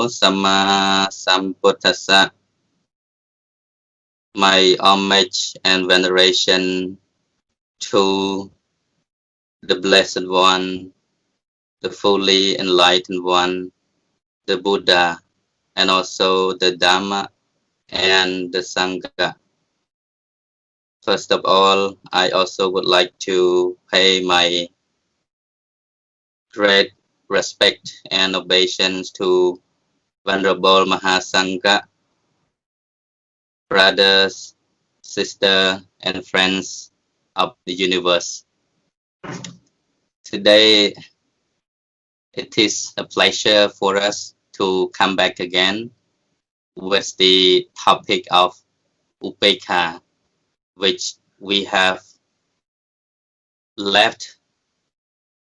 Sama Sambuddhasa. My homage and veneration to the Blessed One, the fully enlightened One, the Buddha, and also the Dhamma and the Sangha. First of all, I also would like to pay my great respect and obeisance to Venerable Mahasangha, brothers, sisters, and friends of the universe. Today, it is a pleasure for us to come back again with the topic of Upekkha, which we have left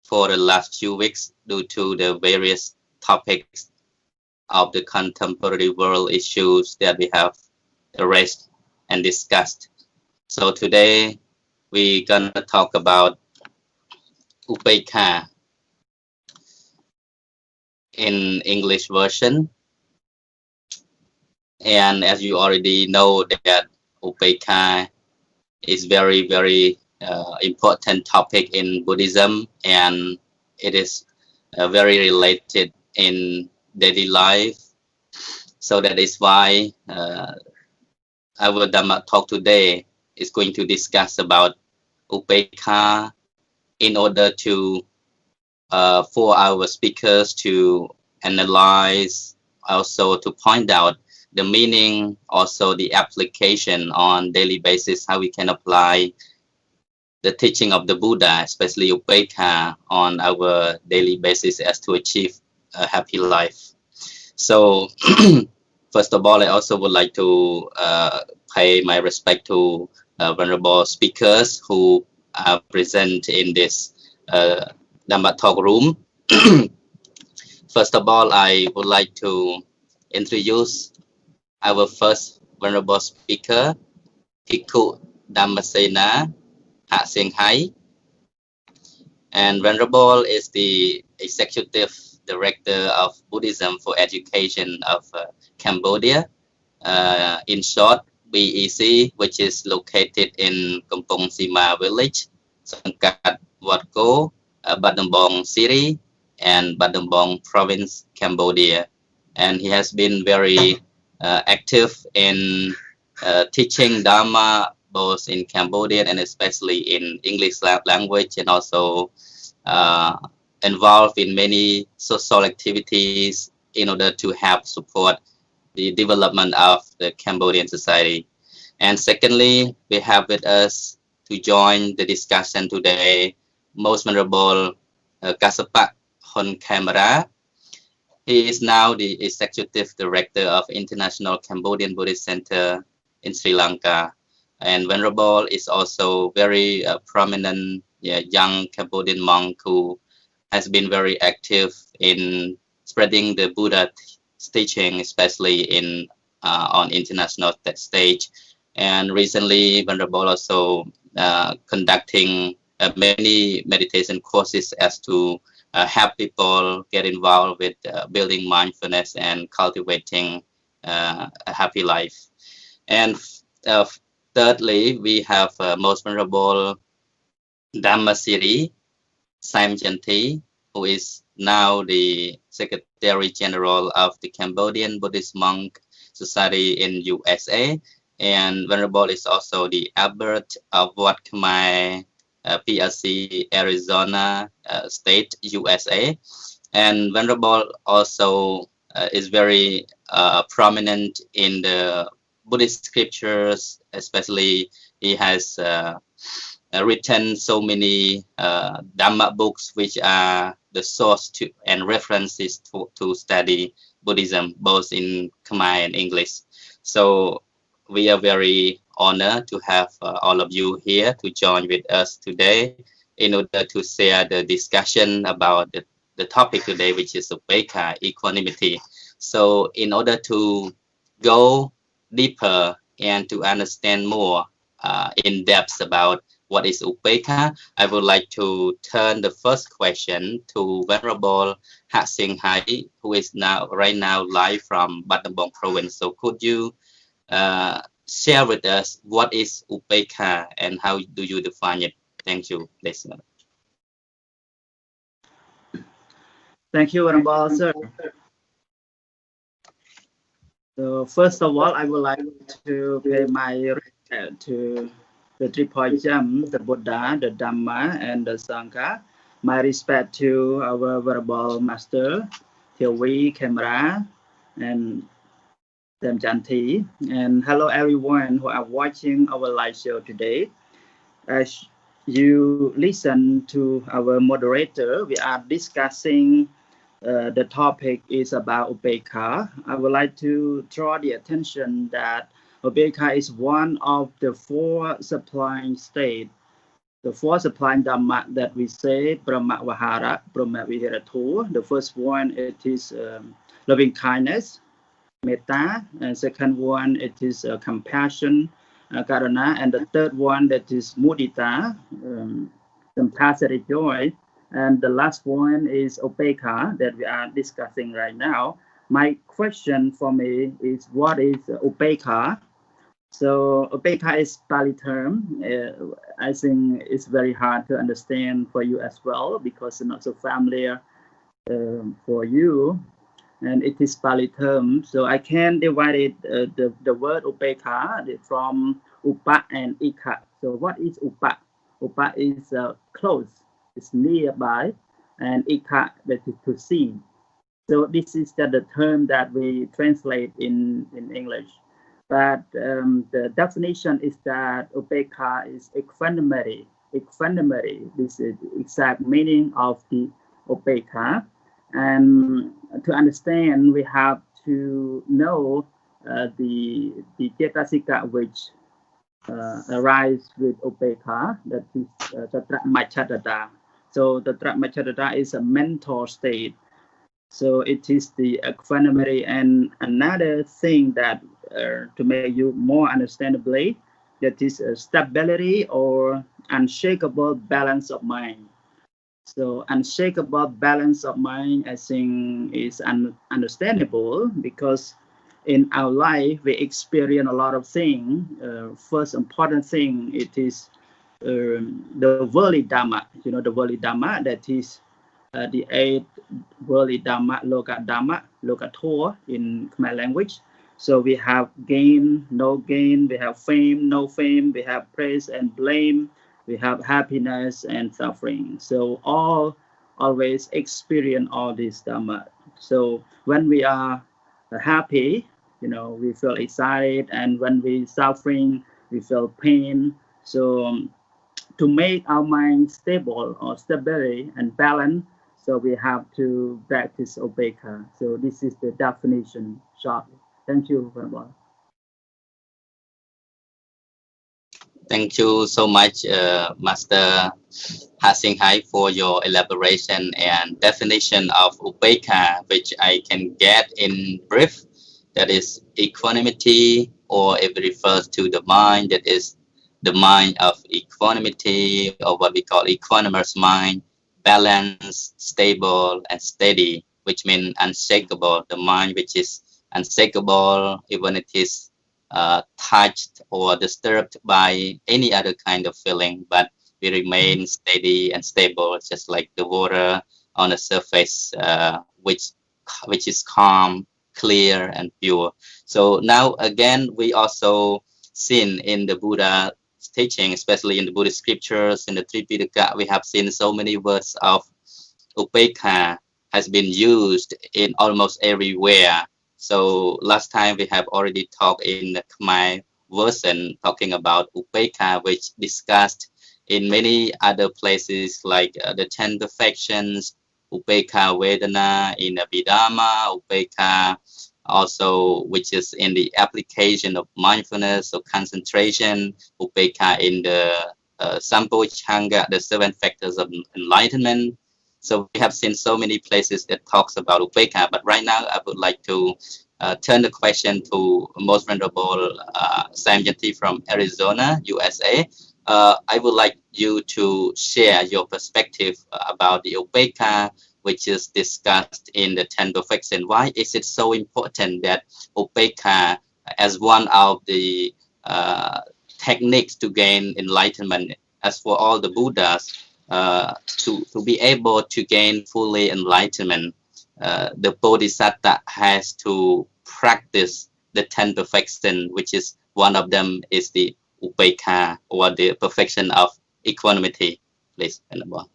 for the last few weeks due to the various topics of the contemporary world issues that we have raised and discussed. So today we're gonna talk about Upekkha in English version. And as you already know that Upekkha is very, very important topic in Buddhism, and it is very related in daily life. So that is why our Dhamma talk today is going to discuss about Upekkha in order to for our speakers to analyze, also to point out the meaning, also the application on daily basis, how we can apply the teaching of the Buddha, especially Upekkha, on our daily basis as to achieve a happy life. So first of all, I also would like to pay my respect to venerable speakers who are present in this Dhamma talk room. First of all, I would like to introduce our first venerable speaker, Bhikkhu Dhammasena, Sienghai. And Venerable is the Executive Director of Buddhism for Education of Cambodia. In short, BEC, which is located in Kampong Sima village, Sangkat Watko, Battambang City, and Battambang province, Cambodia. And he has been very active in teaching Dhamma both in Cambodian and especially in English language, and also involved in many social activities in order to help support the development of the Cambodian society. And secondly, we have with us to join the discussion today, Most Venerable Kashyap Khemara. He is now the Executive Director of International Cambodian Buddhist Center in Sri Lanka. And Venerable is also very prominent young Cambodian monk who has been very active in spreading the Buddha teaching, especially in on international stage. And recently, Venerable also conducting many meditation courses as to help people get involved with building mindfulness and cultivating a happy life. And thirdly, we have Most Venerable Dhammasiri, Chanthy, who is now the Secretary General of the Cambodian Buddhist Monk Society in USA. And Venerable is also the Abbot of Wat Khmer, PRC, Arizona State, USA. And Venerable also is very prominent in the Buddhist scriptures, especially he has written so many Dhamma books, which are the source to and references to study Buddhism, both in Khmer and English. So we are very honored to have all of you here to join with us today in order to share the discussion about the topic today, which is Upekkha-Equanimity. So in order to go deeper and to understand more in depth about what is Upekkha, I would like to turn the first question to Venerable Sienghai, who is right now live from Battambang province. So could you share with us what is Upekkha and how do you define it? Thank you, listener. Thank you, Venerable Sir. So first of all, I would like to pay my respect to the 3-point gem, the Buddha, the Dhamma, and the Sangha. My respect to our Venerable Master, Theavy, Khemara, and them Chanthy. And hello everyone who are watching our live show today. As you listen to our moderator, we are discussing the topic is about Upekkha. I would like to draw the attention that Upekkha is one of the 4 supplying states, the 4 supplying Dhamma that we say, Brahma Vihara, Brahma Viharato. The first one, it is loving kindness, Metta, and second one, it is compassion, Karuna, and the third one, that is Mudita, compassionate joy. And the last one is Upekkha that we are discussing right now. My question for me is, what is Upekkha? So Upekkha is Pali term. I think it's very hard to understand for you as well because it's not so familiar for you. And it is Pali term. So I can divide it, the word Upekkha from Upa and Ikha. So what is Upa? Upa is close. It's nearby, and Ikha, that is to see. So this is the term that we translate in English. But the definition is that Upekkha is equanimity. Equanimity, this is the exact meaning of the Upekkha. And to understand, we have to know the cetasika which arise with Upekkha, that is Tatra Machadada. So the Machadada is a mental state. So it is the equanimity. And another thing that to make you more understandably, that is a stability or unshakable balance of mind. So unshakable balance of mind, I think, is understandable because in our life we experience a lot of things. First important thing, it is the worldly Dhamma. You know, the worldly Dhamma, that is the 8 worldly Dhamma, Loka Dhamma, Lokator in Khmer language. So we have gain, no gain, we have fame, no fame, we have praise and blame, we have happiness and suffering. So always experience all this Dhamma. So when we are happy, you know, we feel excited, and when we suffering, we feel pain. So to make our mind stable or stability and balance, so we have to practice Upekkha. So this is the definition shortly. Thank you very much. Thank you so much, Master Sienghai, for your elaboration and definition of Upekkha, which I can get in brief. That is equanimity, or it refers to the mind, that is the mind of equanimity, or what we call equanimous mind, balanced, stable, and steady, which means unshakable. The mind which is unshakable, even it is touched or disturbed by any other kind of feeling, but we remain steady and stable, just like the water on the surface, which is calm, clear, and pure. So now again, we also seen in the Buddha teaching, especially in the Buddhist scriptures, in the Tripitaka, we have seen so many words of Upekkha has been used in almost everywhere. So last time we have already talked in the Khmer version talking about Upekkha, which discussed in many other places like the 10 perfections, Upekkha Vedana in Abhidhamma, Upekkha also, which is in the application of mindfulness or concentration, Upekkha in the Sampochanga, the 7 factors of enlightenment. So we have seen so many places that talks about Upekkha, but right now I would like to turn the question to Most Venerable Sam Chanthy from Arizona, USA. I would like you to share your perspective about the Upekkha, which is discussed in the 10 perfection. Why is it so important that Upekkha, as one of the techniques to gain enlightenment, as for all the Buddhas, to be able to gain fully enlightenment, the Bodhisattva has to practice the 10 perfection, which is one of them is the Upekkha, or the perfection of equanimity. Please, Venerable.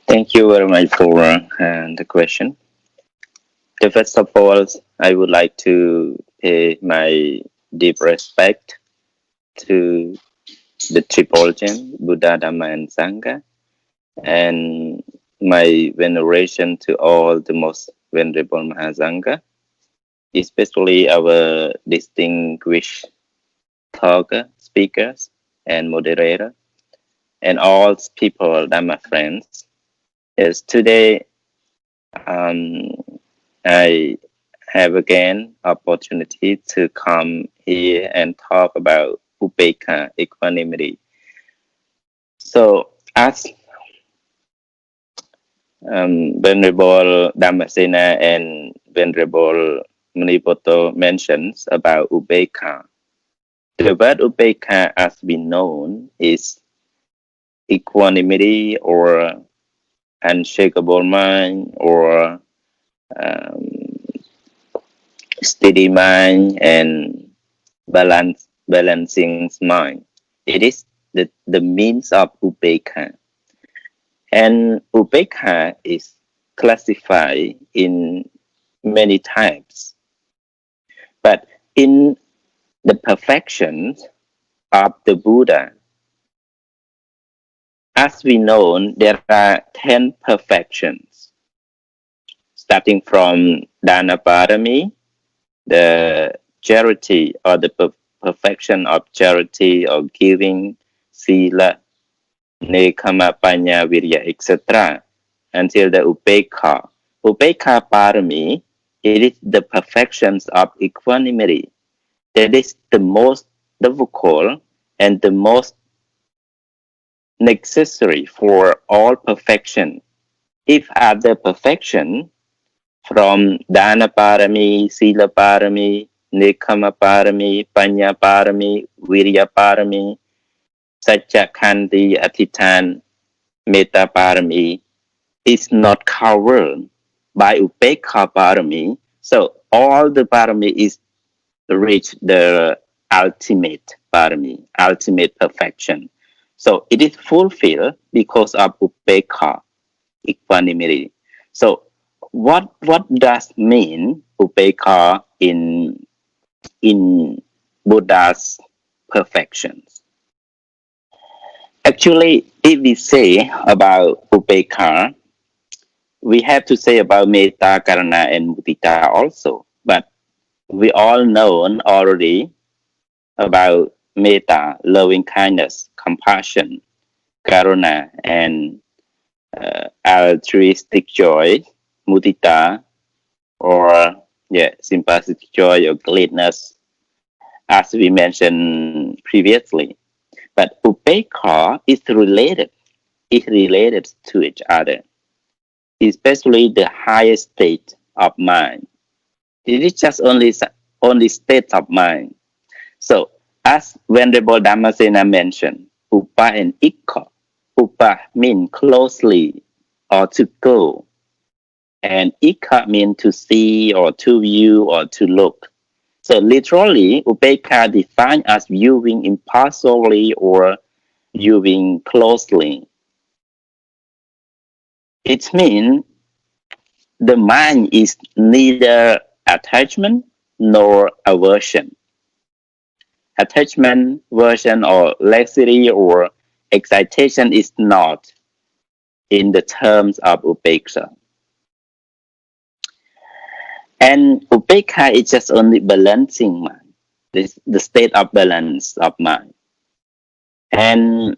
Thank you very much for the question. First of all, I would like to pay my deep respect to the Triple Gem, Buddha, Dhamma, and Sangha, and my veneration to all the most venerable Mahasangha, especially our distinguished talker, speakers, and moderator, and all people, Dhamma friends. Yes, today I have again opportunity to come here and talk about Upekkha-Equanimity. So, as Venerable Dhammasena and Venerable Muniputto mentions about Upekkha, the word Upekkha, as we know, is equanimity or unshakable mind or steady mind and balancing mind. It is the means of Upekkha. And Upekkha is classified in many types. But in the perfections of the Buddha, as we know, there are 10 perfections, starting from Dana Parami, the charity or the perfection of charity or giving, sila, nekama, panya, virya, etc., until the Upekkha. Upekkha Parami, it is the perfections of equanimity. That is the most difficult and the most necessary for all perfection. If other perfection from Dana Parami, Sila Parami, Nekama Parami, Panya Parami, Virya Parami, Satya Khanti, Athitan, Metta Parami is not covered by Upekkha Parami. So all the Parami is reach the ultimate Parami, ultimate perfection. So it is fulfilled because of Upekkha, equanimity. So what does mean Upekkha in Buddha's perfections? Actually, if we say about Upekkha, we have to say about Metta, Karuna, and Mudita also. But we all know already about Metta, loving kindness, compassion, Karuna, and altruistic joy, Mudita, or sympathetic joy or gladness, as we mentioned previously. But Upekkha is related to each other, especially the highest state of mind. It is just only state of mind. So, as Venerable Dhammasena mentioned, Upa and Ikka. Upa means closely or to go, and Ikka means to see or to view or to look. So literally, Upekkha defined as viewing impartially or viewing closely. It means the mind is neither attachment nor aversion. Attachment, aversion, or laxity or excitation is not in the terms of Upekkha. And Upekkha is just only balancing mind, the state of balance of mind. And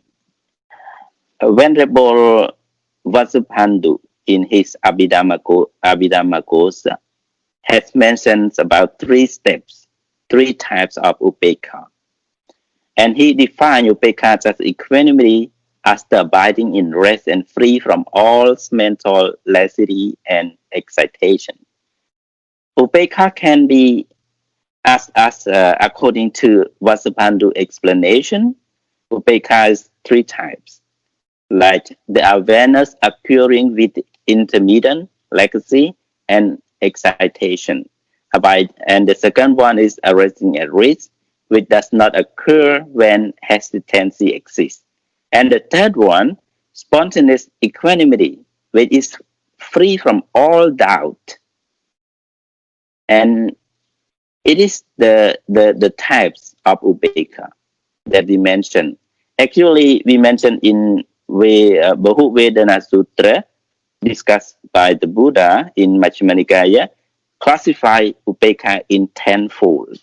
Venerable Vasubandhu in his Abhidhamma Kosa has mentioned about 3 steps three types of Upekkha. And he defined Upekkha as equanimity, as the abiding in rest and free from all mental lassity and excitation. Upekkha can be, as according to Vasubandhu explanation, Upekkha is three types, like the awareness appearing with intermittent legacy and excitation. And the second one is arising at risk, which does not occur when hesitancy exists. And the third one, spontaneous equanimity, which is free from all doubt. And it is the types of Upekkha that we mentioned. Actually, we mentioned in Bahu Vedana Sutra, discussed by the Buddha in Majjhima Nikaya, classify Upekkha in tenfold,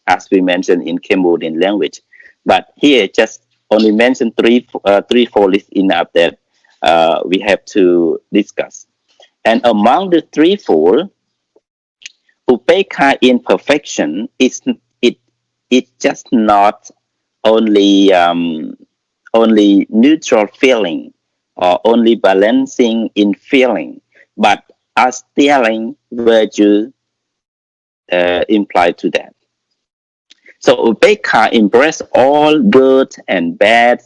as we mentioned in Cambodian language. But here, just only mention threefold is enough that we have to discuss. And among the threefold, Upekkha in perfection is just not only neutral feeling or only balancing in feeling, but a steering virtue implied to that. So Upekkha embraces all good and bad,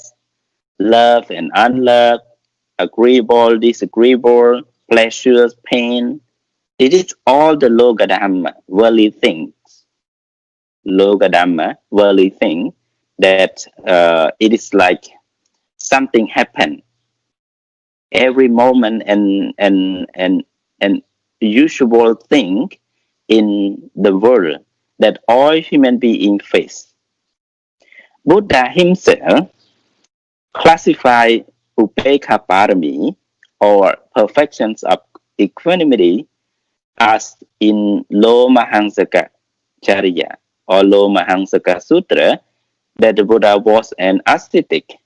love and unloved, agreeable, disagreeable, pleasures, pain. It is all the Loka Dhamma, worldly things. Loka Dhamma, worldly thing, that it is like something happen every moment and usual thing in the world that all human beings face. Buddha himself classified Upekkha Parami, or perfections of equanimity, as in Lo Mahansaka Charya or Lo Mahansaka Sutra, that the Buddha was an ascetic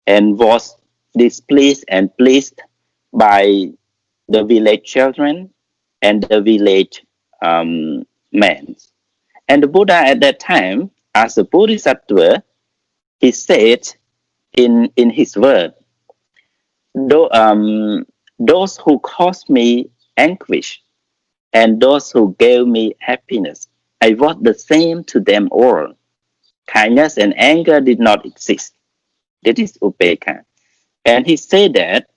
and was displeased and pleased by the village children and the village men. And the Buddha at that time, as a Bodhisattva, he said in his word, those who caused me anguish and those who gave me happiness, I was the same to them all. Kindness and anger did not exist. That is Upekkha. And he said that,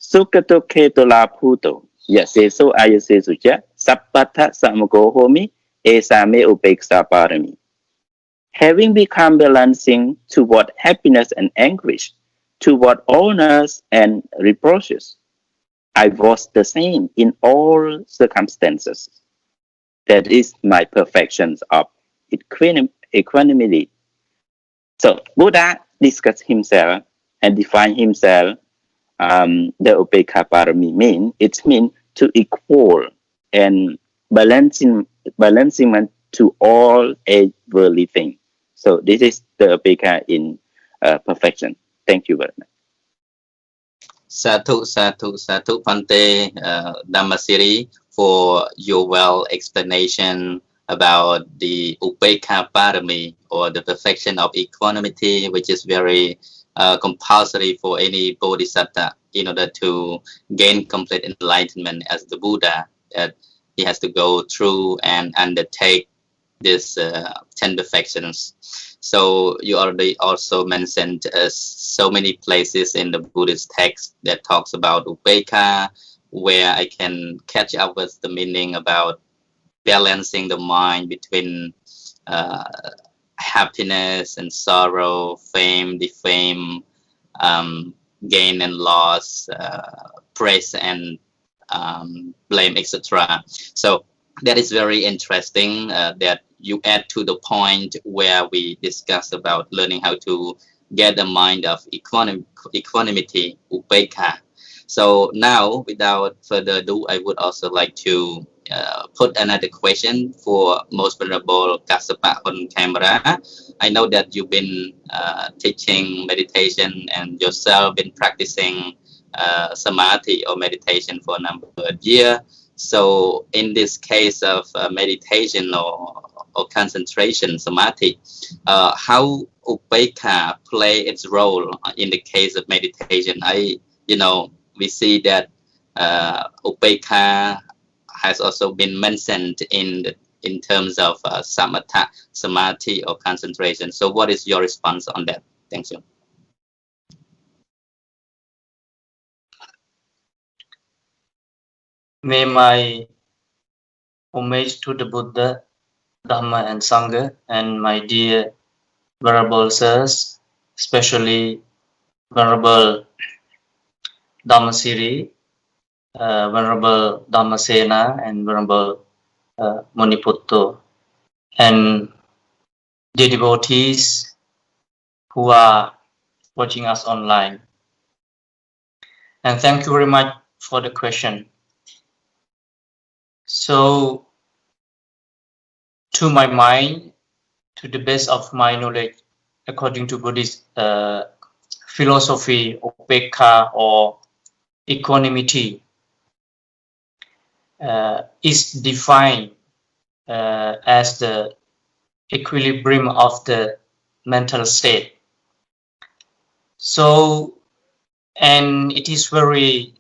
Sukatoke tola puto, yaseso ayasesuja, sappatha samago homi, esame Upekkha parami. Having become balancing toward happiness and anguish, toward honors and reproaches, I was the same in all circumstances. That is my perfections of equanimity. So Buddha discussed himself and defined himself. The Upekkha Parami it means to equal and balancing to all worldly things. So this is the Upekkha in perfection. Thank you very much. Sadhu Pante Dhammasiri, for your well explanation about the Upekkha Parami, or the perfection of equanimity, which is very compulsory for any bodhisattva in order to gain complete enlightenment as the Buddha, that he has to go through and undertake these 10 perfections. So you already also mentioned so many places in the Buddhist text that talks about Upekkha, where I can catch up with the meaning about balancing the mind between happiness and sorrow, fame, defame, gain and loss, praise and blame, etc. So that is very interesting that you add to the point where we discussed about learning how to get the mind of equanimity, Upekkha. So now, without further ado, I would also like to put another question for Most Venerable Kashyap on camera. I know that you've been teaching meditation and yourself been practicing samadhi or meditation for a number of years. So in this case of meditation or or concentration, samadhi. How Upekkha play its role in the case of meditation? We see that Upekkha has also been mentioned in terms of samatha, samadhi, or concentration. So what is your response on that? Thank you. May my homage to the Buddha, Dhamma and Sangha, and my dear Venerable Sirs, especially Venerable Dhammasiri, Venerable Dhammasena, and Venerable Muniputto, and the devotees who are watching us online. And thank you very much for the question. So, to my mind, to the best of my knowledge, according to Buddhist philosophy, Upekkha or equanimity is defined as the equilibrium of the mental state. So, and it is very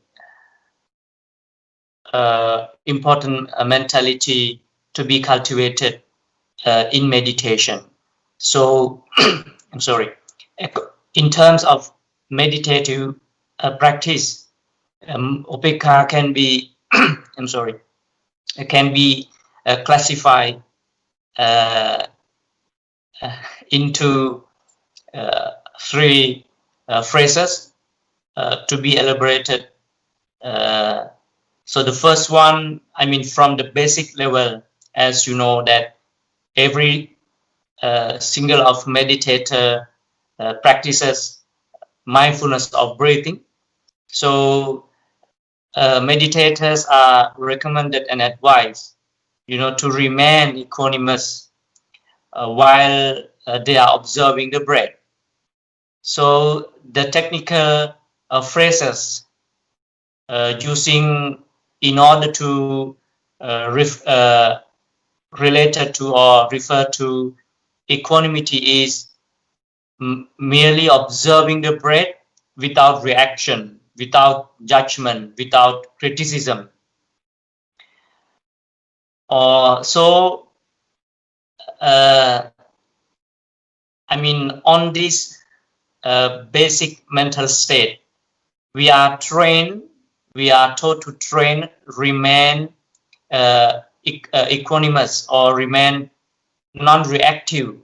important mentality to be cultivated in meditation. So, I'm sorry, in terms of meditative practice, Upekkha can be, I'm sorry, can be classified into three phrases to be elaborated. So the first one, I mean, from the basic level, as you know, that every single of meditator practices mindfulness of breathing. So meditators are recommended and advised, to remain equanimous while they are observing the breath. So the technical phrases using in order to related to or refer to equanimity is merely observing the breath without reaction, without judgment, without criticism. So, I mean, on this basic mental state, we are taught to train, remain equanimous or remain non-reactive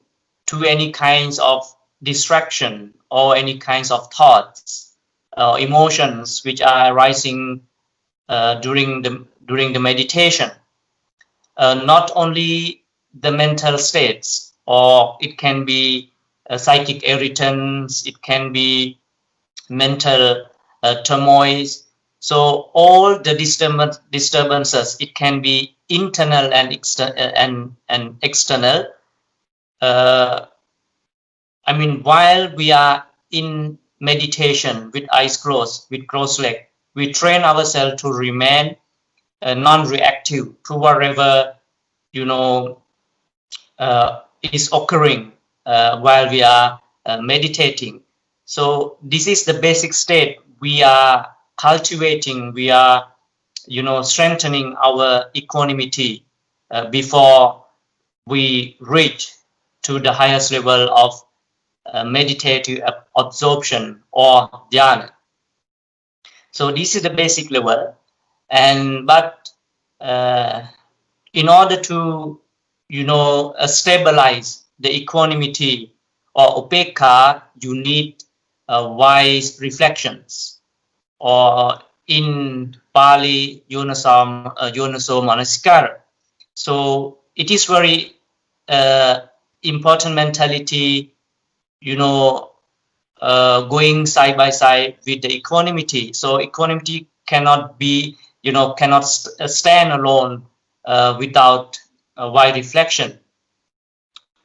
to any kinds of distraction or any kinds of thoughts or emotions which are arising during the meditation. Not only the mental states, or it can be psychic irritants, it can be mental turmoils. So all the disturbances, it can be internal and external. I mean, while we are in meditation with eyes closed, with crossed leg, we train ourselves to remain non-reactive to whatever is occurring while we are meditating. So this is the basic state we are cultivating, we are strengthening our equanimity before we reach to the highest level of meditative absorption or dhyana. So this is the basic level, but in order to stabilize the equanimity or upekkha, you need wise reflections, or in Pali, yonaso manasikara. So it is very important mentality, going side by side with the equanimity. So equanimity cannot be, cannot stand alone without wise reflection,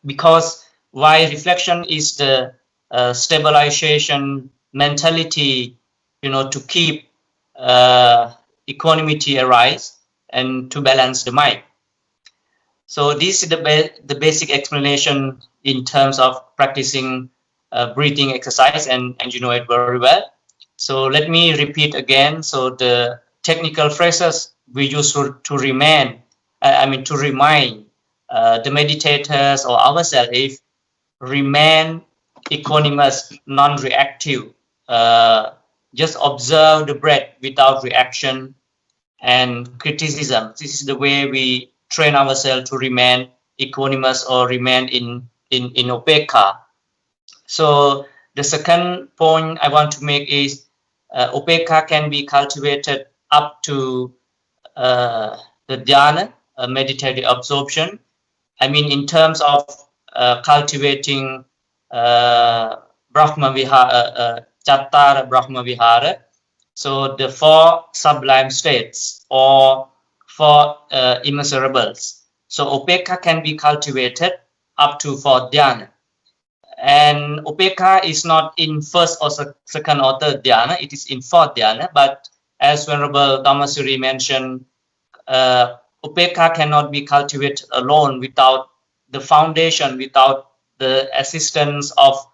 because wise reflection is the stabilization mentality, to keep equanimity arise and to balance the mind. So this is the basic explanation in terms of practicing breathing exercise, and you know it very well. So let me repeat again. So the technical phrases we use to remind the meditators or ourselves if remain equanimous, non-reactive, just observe the breath without reaction and criticism. This is the way we train ourselves to remain equanimous or remain in Upekkha. So the second point I want to make is Upekkha can be cultivated up to the dhyana, meditative absorption. I mean, in terms of cultivating Brahma Vihara, Chattara Brahma Vihara, so the four sublime states or four immeasurables. So Upekkha can be cultivated up to for dhyana. And Upekkha is not in first or second or third dhyana, it is in fourth dhyana. But as Venerable Dhammasiri mentioned, Upekkha cannot be cultivated alone without the foundation, without the assistance of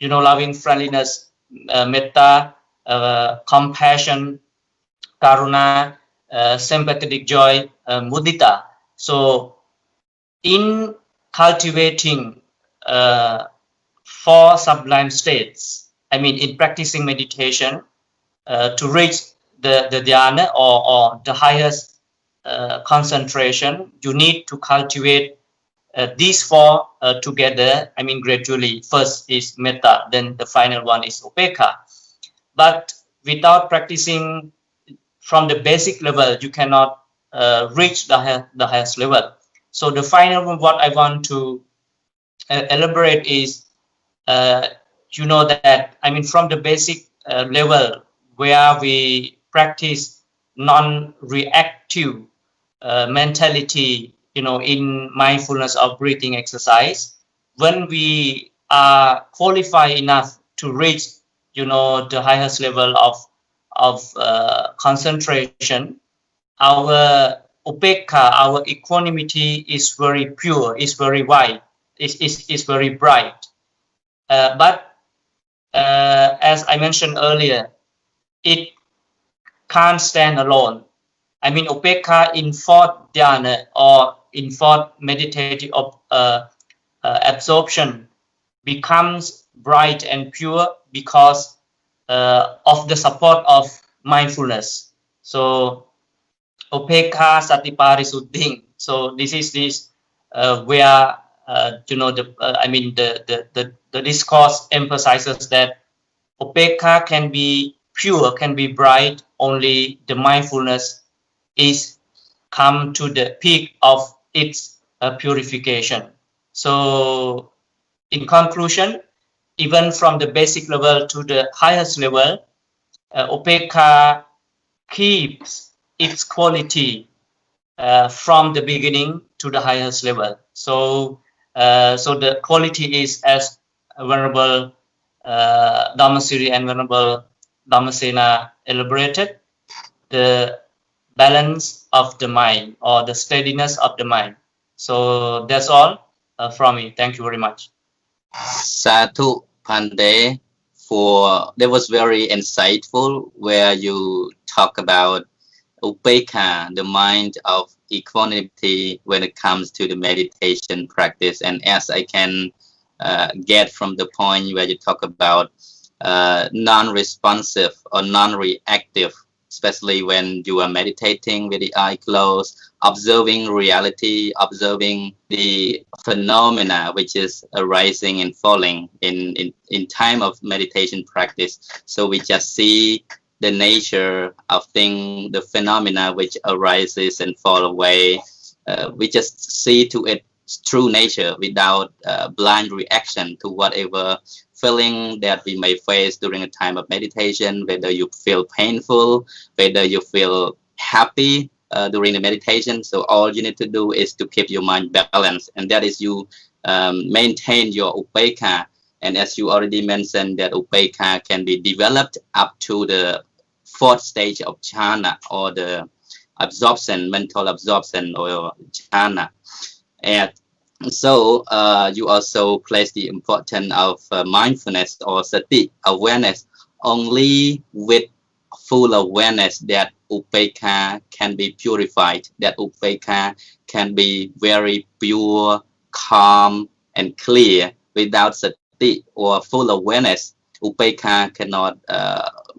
loving friendliness, metta, compassion, karuna, sympathetic joy, mudita. So in cultivating four sublime states, I mean in practicing meditation to reach the dhyana or the highest concentration, you need to cultivate these four together, I mean gradually. First is metta, then the final one is upekkha. But without practicing from the basic level, you cannot reach the highest level. So the final one, what I want to elaborate is, you know that, I mean from the basic level where we practice non-reactive mentality, in mindfulness of breathing exercise, when we are qualified enough to reach, the highest level of concentration, our upekkha, our equanimity is very pure, is very wide, is very bright. But as I mentioned earlier, it can't stand alone. I mean, upekkha in fourth dhyana or in fourth meditative absorption becomes bright and pure because of the support of mindfulness. So upekkha satiparisuddhing. So this is where the discourse emphasizes that upekkha can be pure, can be bright, only the mindfulness is come to the peak of its purification. So in conclusion, even from the basic level to the highest level, upekkha keeps its quality from the beginning to the highest level. So the quality is, as Venerable Dhammasiri and Venerable Dhammasena elaborated, the balance of the mind or the steadiness of the mind. So that's all from me. Thank you very much. Sadhu Pande, that was very insightful, where you talk about Upekkha, the mind of equanimity when it comes to the meditation practice. And as I can get from the point where you talk about non-responsive or non-reactive, especially when you are meditating with the eye closed, observing reality, observing the phenomena which is arising and falling in time of meditation practice. So we just see the nature of thing, the phenomena which arises and fall away. We just see to its true nature without blind reaction to whatever feeling that we may face during a time of meditation, whether you feel painful, whether you feel happy during the meditation. So all you need to do is to keep your mind balanced, and that is you maintain your upekkha. And as you already mentioned, that upekkha can be developed up to the fourth stage of jhana or the absorption, mental absorption or jhana. And so you also place the importance of mindfulness or sati, awareness, only with full awareness that upekkha can be purified, that upekkha can be very pure, calm, and clear. Without sati or full awareness, upekkha cannot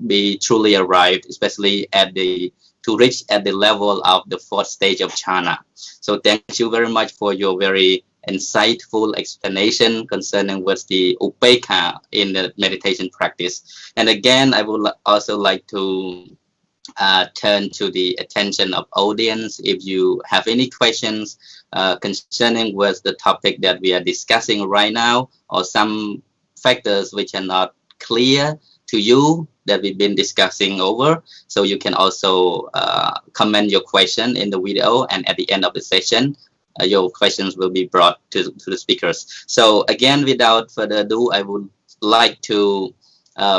be truly arrived, especially to reach at the level of the fourth stage of jhana. So thank you very much for your very insightful explanation concerning what's the upekkha in the meditation practice. And again, I would also like to turn to the attention of audience. If you have any questions concerning with the topic that we are discussing right now, or some factors which are not clear to you that we've been discussing over, so you can also comment your question in the video, and at the end of the session your questions will be brought to the speakers. So again, without further ado, I would like to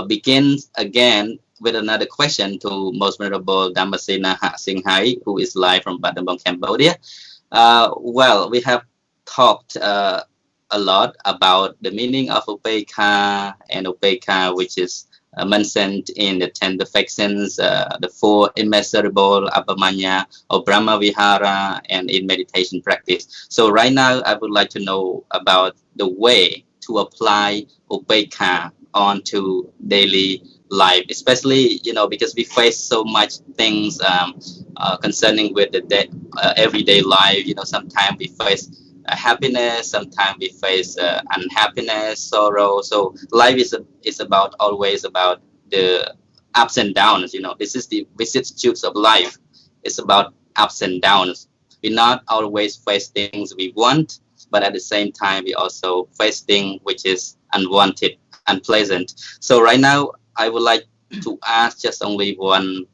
begin again with another question to Most Venerable Dhammasena Sienghai, who is live from Battambang, Cambodia. Well, we have talked a lot about the meaning of upekkha, and upekkha, which is mentioned in the 10 perfections, the 4 immeasurable abhamanya or Brahma Vihara, and in meditation practice. So right now, I would like to know about the way to apply upekkha onto daily life, especially, because we face so much things concerning with the everyday life. Sometimes we face happiness, sometimes we face unhappiness, sorrow. So life is about always about the ups and downs. This is the vicissitudes of life. It's about ups and downs. We not always face things we want, but at the same time we also face things which is unwanted, unpleasant. So right now I would like to ask just only one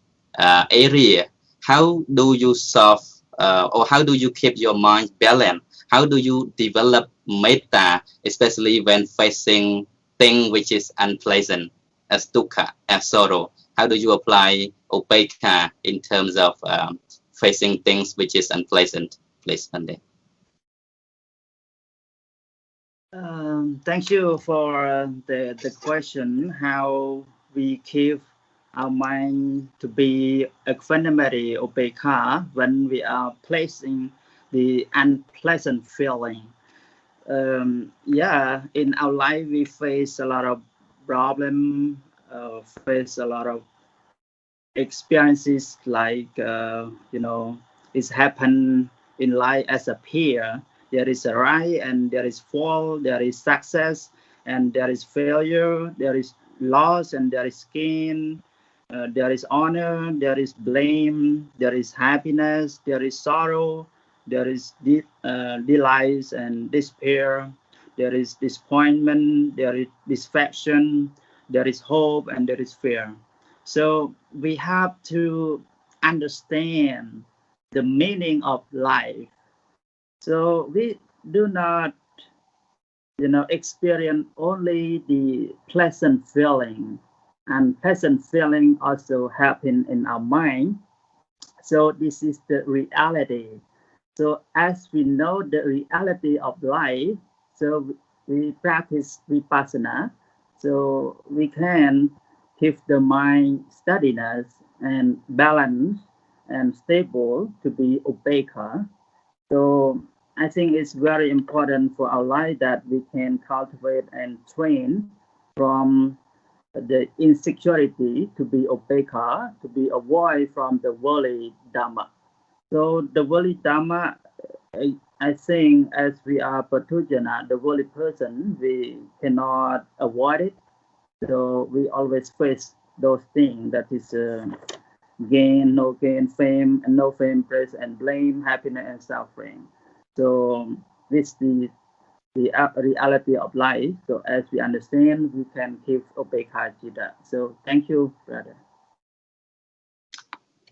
area. How do you solve or how do you keep your mind balanced? How do you develop metta, especially when facing thing which is unpleasant, as dukkha, as sorrow? How do you apply upekkha in terms of facing things which is unpleasant? Please, Monday. Thank you for the question. How we keep our mind to be equanimity, upekkha, when we are placing the unpleasant feeling. Yeah, in our life we face a lot of problems, face a lot of experiences, like it's happened in life as a peer. There is a right and there is fall, there is success and there is failure, there is loss and there is gain, there is honor, there is blame, there is happiness, there is sorrow, there is delight and despair, there is disappointment, there is dissatisfaction, there is hope, and there is fear. So we have to understand the meaning of life. So we do not, experience only the pleasant feeling, and pleasant feeling also happen in our mind. So this is the reality. So as we know the reality of life, so we practice vipassana, so we can keep the mind steadiness and balance and stable to be upekkha. So I think it's very important for our life that we can cultivate and train from the insecurity to be upekkha, to be avoid from the worldly Dhamma. So the worldly Dhamma, I think as we are Patujana, the worldly person, we cannot avoid it. So we always face those things, that is gain, no gain, fame, and no fame, praise and blame, happiness and suffering. So this is the reality of life. So as we understand, we can keep upekkha citta. So thank you, brother.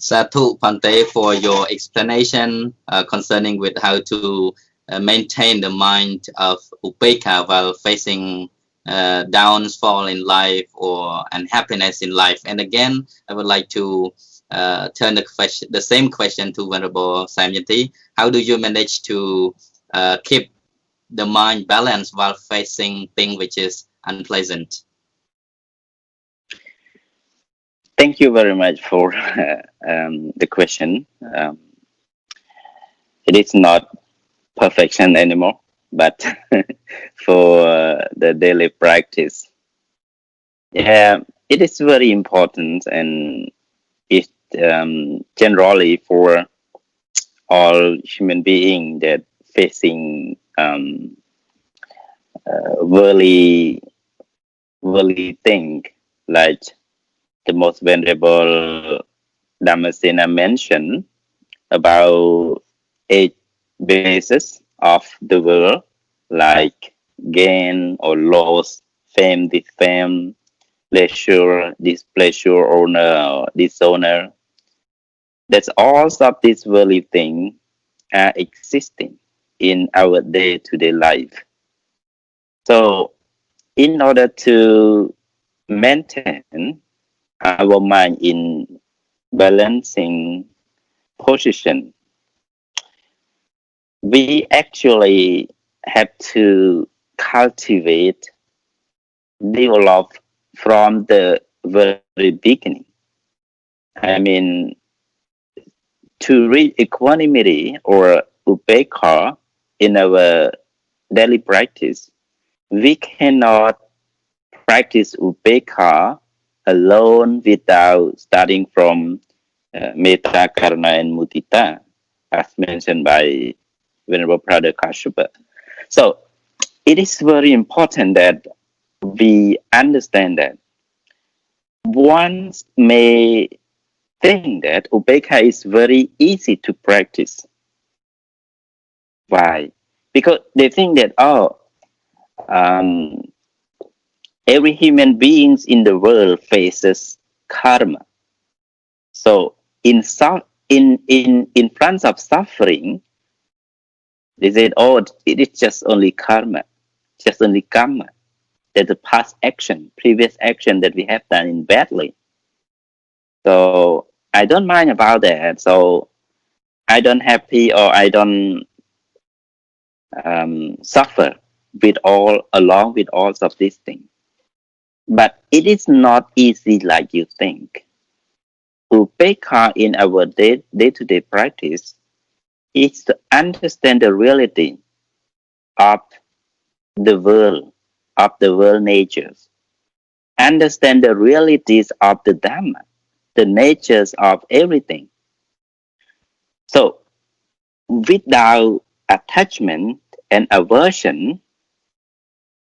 Sadhu Pante for your explanation concerning with how to maintain the mind of upekkha while facing downfall in life or unhappiness in life. And again, I would like to turn the same question to Venerable Samyanti. How do you manage to keep the mind balanced while facing things which is unpleasant? Thank you very much for the question. It is not perfection anymore, but for the daily practice, yeah, it is very important, and it generally for all human beings that facing worldly thing, like the most venerable Dhammasena mentioned about 8 bases of the world, like gain or loss, fame, defame, pleasure, displeasure, honor, dishonor. That's all of these worldly things are existing in our day-to-day life. So, in order to maintain our mind in balancing position, we actually have to cultivate, develop from the very beginning. I mean, to reach equanimity or upekkha in our daily practice, we cannot practice upekkha alone without starting from metta, karuna, and mudita, as mentioned by Venerable Brother Kashyap. So it is very important that we understand that one may think that upekkha is very easy to practice. Why? Because they think that, every human beings in the world faces karma. So in front of suffering, they said, it is just only karma, just only karma. That's a past action, previous action that we have done in badly. So I don't mind about that. So I don't happy or I don't suffer along with all of these things. But it is not easy like you think. Upekkha in our day-to-day practice is to understand the reality of the world natures. Understand the realities of the Dhamma, the natures of everything. So, without attachment and aversion,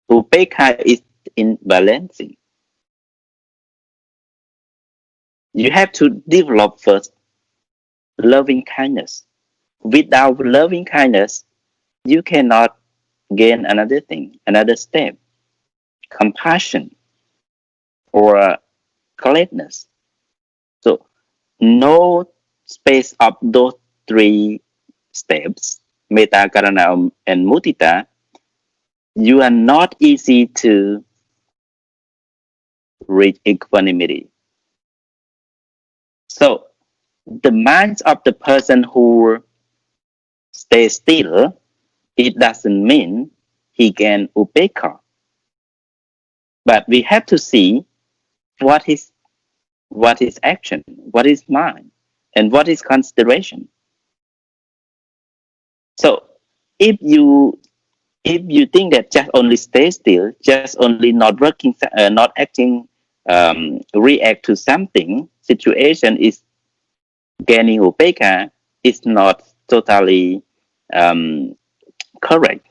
upekkha is in balancing. You have to develop first loving kindness. Without loving kindness, you cannot gain another thing, another step, compassion or gladness. So no space of those 3 steps, metta, karuna, and mudita, you are not easy to reach equanimity. So the minds of the person who stays still, it doesn't mean he can upekkha. But we have to see what is action, what is mind, and what is consideration. So if you think that just only stay still, just only not working, not acting, react to something, situation is gaining upekkha, is not totally correct.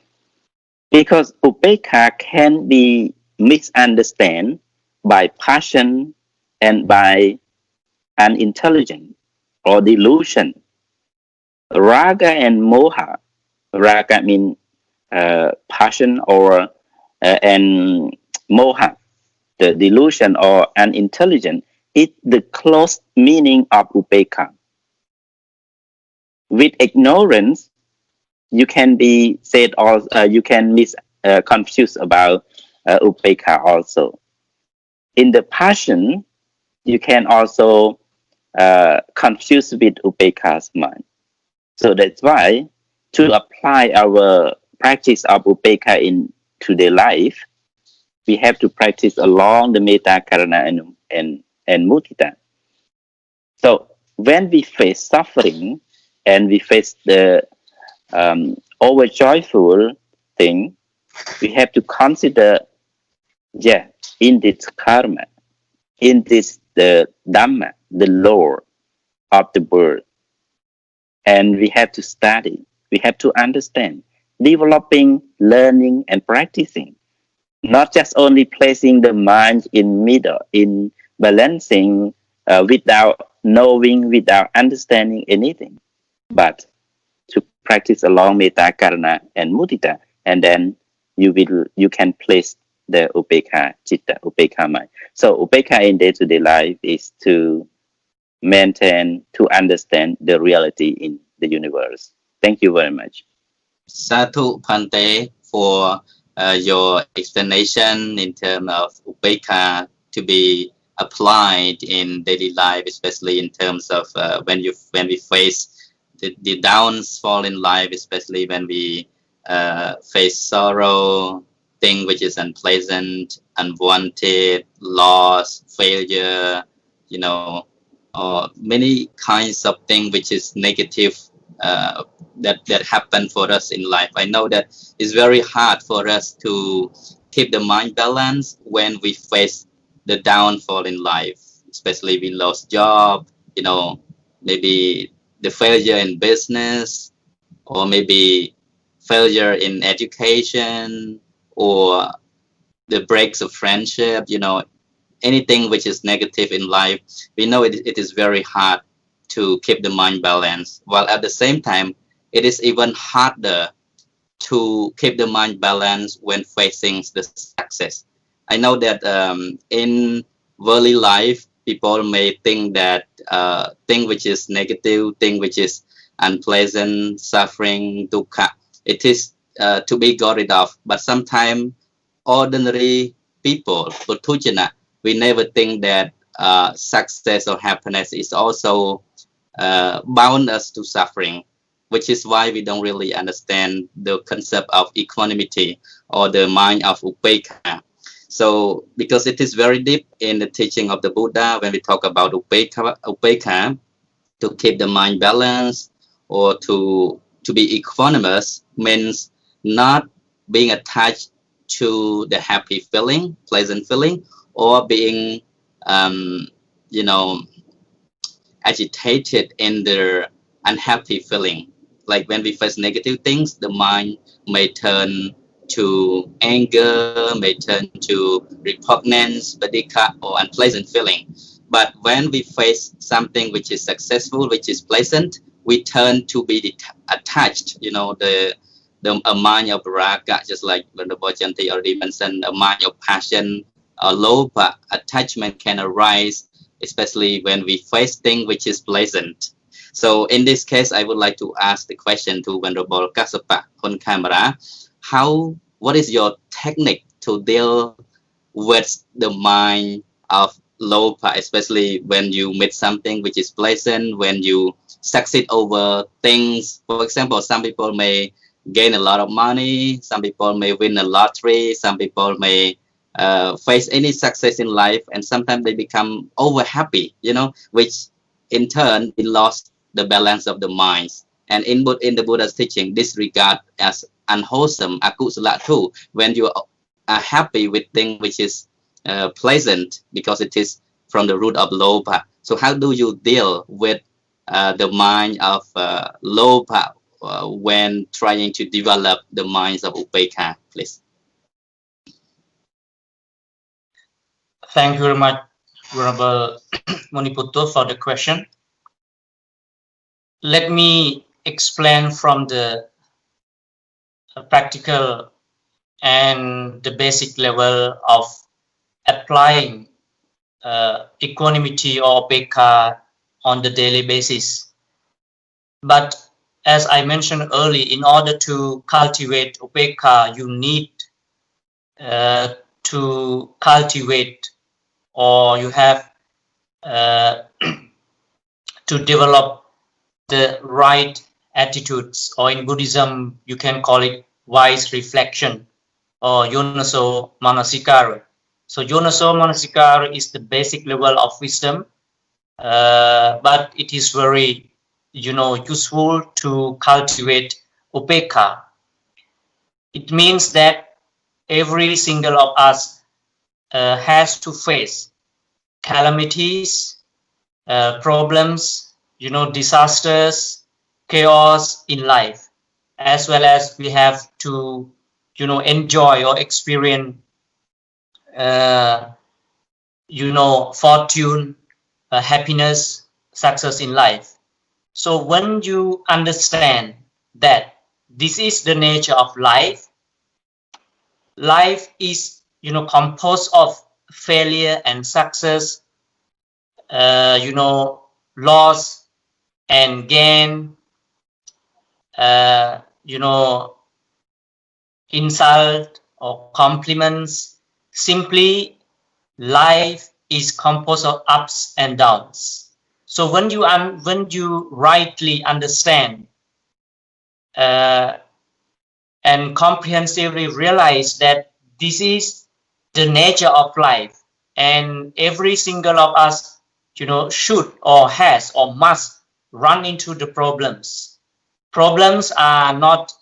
Because upekkha can be misunderstood by passion and by unintelligence or delusion. Raga and moha. Raga means passion or and moha, the delusion or unintelligence, is the close meaning of upekkha. With ignorance, you can be said also, you can confuse about upekkha also. In the passion, you can also confused with Upekkha's mind. So that's why to apply our practice of Upekkha into their life, we have to practice along the Metta, Karuna, and Mudita. So when we face suffering and we face the over joyful thing, we have to consider, in this karma, in this the Dhamma, the law of the birth, and we have to study, we have to understand, developing, learning, and practicing, not just only placing the mind in middle, in balancing without knowing, without understanding anything, but to practice along Metta, Karuna, and Mudita, and then you can place the Upekkha Chitta, Upekkha mind. So Upekkha in day-to-day life is to maintain, to understand the reality in the universe. Thank you very much. Sadhu Bhante for your explanation in terms of Upekkha to be applied in daily life, especially in terms of when we face the downfall in life, especially when we face sorrow, thing which is unpleasant, unwanted, loss, failure, or many kinds of things which is negative that happen for us in life. I know that it's very hard for us to keep the mind balanced when we face the downfall in life, especially we lost job, maybe the failure in business, or maybe failure in education, or the breaks of friendship, anything which is negative in life. We know it is very hard to keep the mind balanced, while at the same time it is even harder to keep the mind balanced when facing the success. I know that in worldly life, people may think that thing which is negative, thing which is unpleasant, suffering, dukkha, it is to be got rid of. But sometimes ordinary people, Puthujana, we never think that success or happiness is also bound us to suffering, which is why we don't really understand the concept of equanimity or the mind of Upekkha. So because it is very deep in the teaching of the Buddha, when we talk about Upekkha, to keep the mind balanced or to be equanimous means not being attached to the happy feeling, pleasant feeling, or being agitated in the unhappy feeling. Like when we face negative things, the mind may turn to anger, may turn to repugnance, badika, or unpleasant feeling. But when we face something which is successful, which is pleasant, we turn to be attached. A mind of raga, just like Venerable Chanthy already mentioned, a mind of passion, loba, attachment can arise, especially when we face things which is pleasant. So in this case, I would like to ask the question to Venerable Kashyap on camera. What is your technique to deal with the mind of lopa, especially when you meet something which is pleasant, when you succeed over things? For example, some people may gain a lot of money, some people may win a lottery, some people may face any success in life, and sometimes they become over happy, which in turn they lost the balance of the minds. And in the Buddha's teaching, this regard as unwholesome, akusala too, when you are happy with things which is pleasant, because it is from the root of lopa. So how do you deal with the mind of lopa when trying to develop the minds of Upekkha, please? Thank you very much, Venerable Muniputto, for the question. Let me explain from the practical and the basic level of applying equanimity or upekkha on the daily basis. But as I mentioned earlier, in order to cultivate upekkha, you need to cultivate, or you have to develop the right attitudes, or in Buddhism you can call it wise reflection or yonaso manasikara. So yonaso manasikara is the basic level of wisdom, but it is very useful to cultivate upekkha. It means that every single of us has to face calamities, problems, disasters, chaos in life, as well as we have to enjoy or experience fortune, happiness, success in life. So when you understand that this is the nature of life, life is composed of failure and success, loss and gain, insult or compliments. Simply, life is composed of ups and downs. So when you rightly understand and comprehensively realize that this is the nature of life, and every single of us should or has or must run into the problems. Problems are not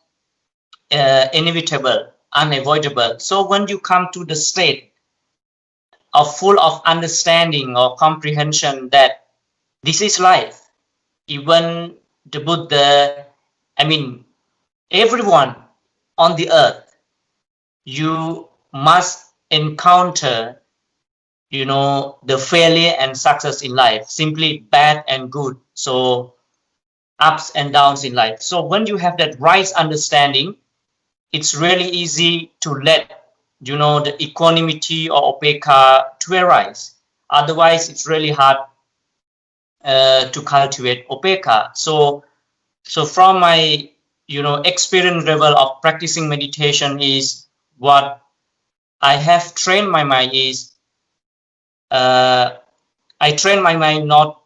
inevitable, unavoidable. So when you come to the state of full of understanding or comprehension that this is life, even the Buddha, everyone on the earth, you must encounter the failure and success in life, simply bad and good, so ups and downs in life. So when you have that right understanding, it's really easy to let the equanimity or upekkha to arise. Otherwise it's really hard to cultivate upekkha. So from my experience level of practicing meditation, is what I have trained my mind is I train my mind not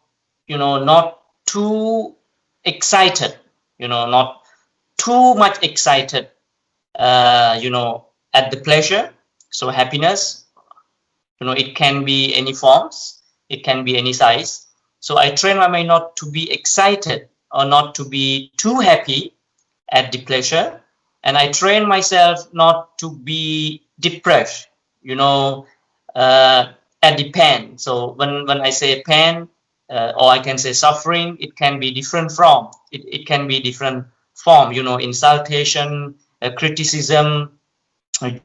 too excited, not too much excited, at the pleasure. So happiness, it can be any forms, it can be any size. So I train my mind not to be excited or not to be too happy at the pleasure, and I train myself not to be depressed, at the pain. So when I say pain, or I can say suffering, it can be different from it can be different form, insultation, criticism,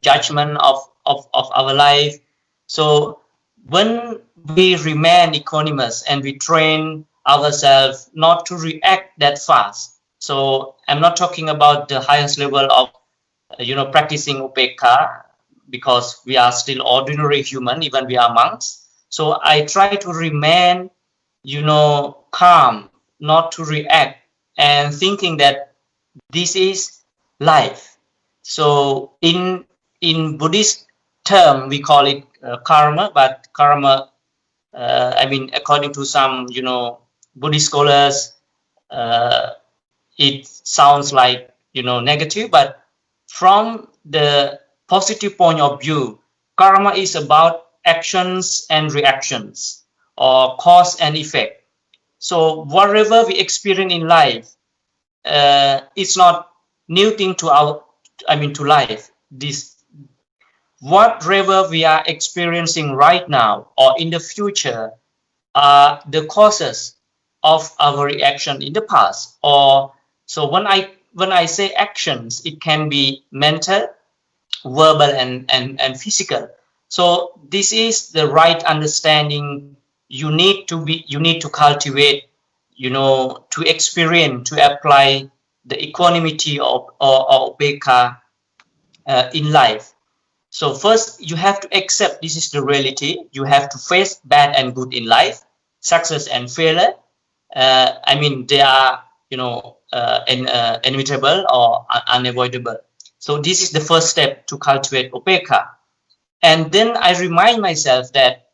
judgment of our life. So when we remain equanimous and we train ourselves not to react that fast. So I'm not talking about the highest level of practicing upekkha, because we are still ordinary human, even we are monks. So I try to remain calm, not to react, and thinking that this is life. So in Buddhist term we call it karma, but karma, according to some Buddhist scholars, it sounds like negative, but from the positive point of view, karma is about actions and reactions, or cause and effect. So whatever we experience in life, it's not new thing to to life. This whatever we are experiencing right now or in the future are the causes of our reaction in the past. Or so when I say actions, it can be mental, verbal, and physical. So this is the right understanding you need to cultivate, to experience, to apply the equanimity or upekkha in life. So first you have to accept this is the reality. You have to face bad and good in life, success and failure. They are inevitable or unavoidable. So this is the first step to cultivate upekkha. And then I remind myself that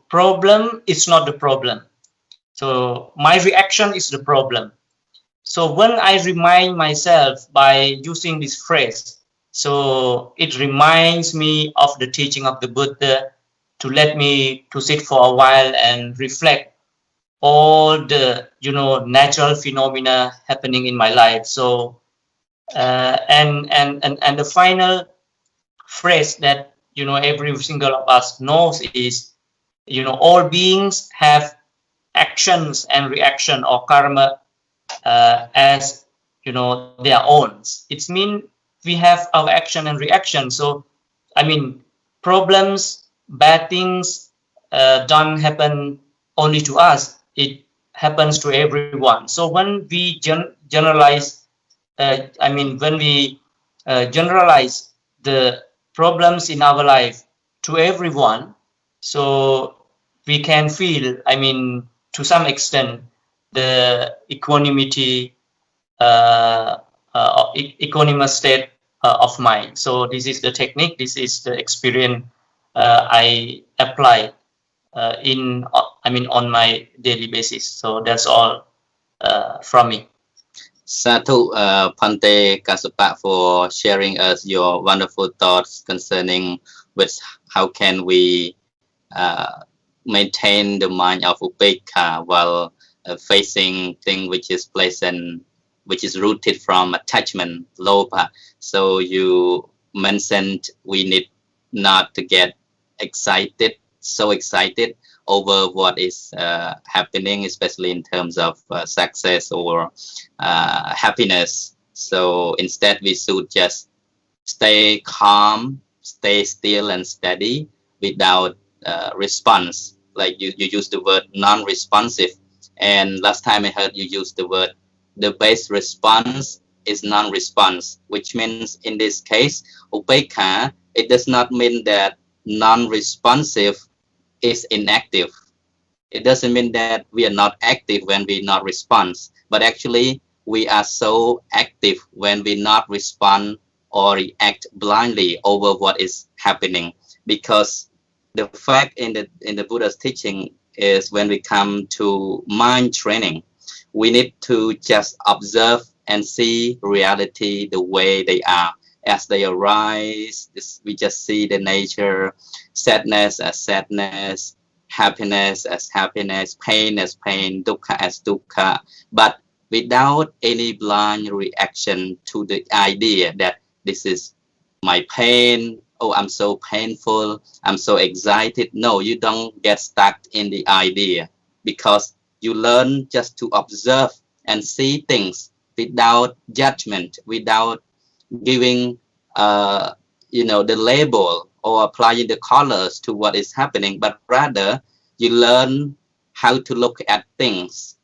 problem is not the problem. So my reaction is the problem. So when I remind myself by using this phrase, so it reminds me of the teaching of the Buddha to let me to sit for a while and reflect all the natural phenomena happening in my life. So and the final phrase that every single of us knows is all beings have actions and reaction or karma as their own. It means we have our action and reaction. So I mean, problems, bad things don't happen only to us. It happens to everyone. So when we generalize, when we generalize the problems in our life to everyone, so we can feel, to some extent, the equanimity, equanimous state of mind. So this is the technique. This is the experience I apply on my daily basis. So that's all from me. Sadhu Pante Kasapa for sharing us your wonderful thoughts concerning with how can we maintain the mind of Upekkha while facing thing which is pleasant, which is rooted from attachment, lopa. So you mentioned we need not to get so excited over what is happening, especially in terms of success or happiness. So instead we should just stay calm, stay still and steady without response. Like you use the word non-responsive, and last time I heard you use the word the base response is non-response, which means in this case Upekkha, it does not mean that non-responsive is inactive. It doesn't mean that we are not active when we not respond, but actually we are so active when we not respond or react blindly over what is happening. Because the fact in the Buddha's teaching is when we come to mind training, we need to just observe and see reality the way they are. As they arise, we just see the nature, sadness as sadness, happiness as happiness, pain as pain, dukkha as dukkha, but without any blind reaction to the idea that this is my pain, oh, I'm so painful, I'm so excited. No, you don't get stuck in the idea because you learn just to observe and see things without judgment, without giving the label or applying the colors to what is happening, but rather you learn how to look at things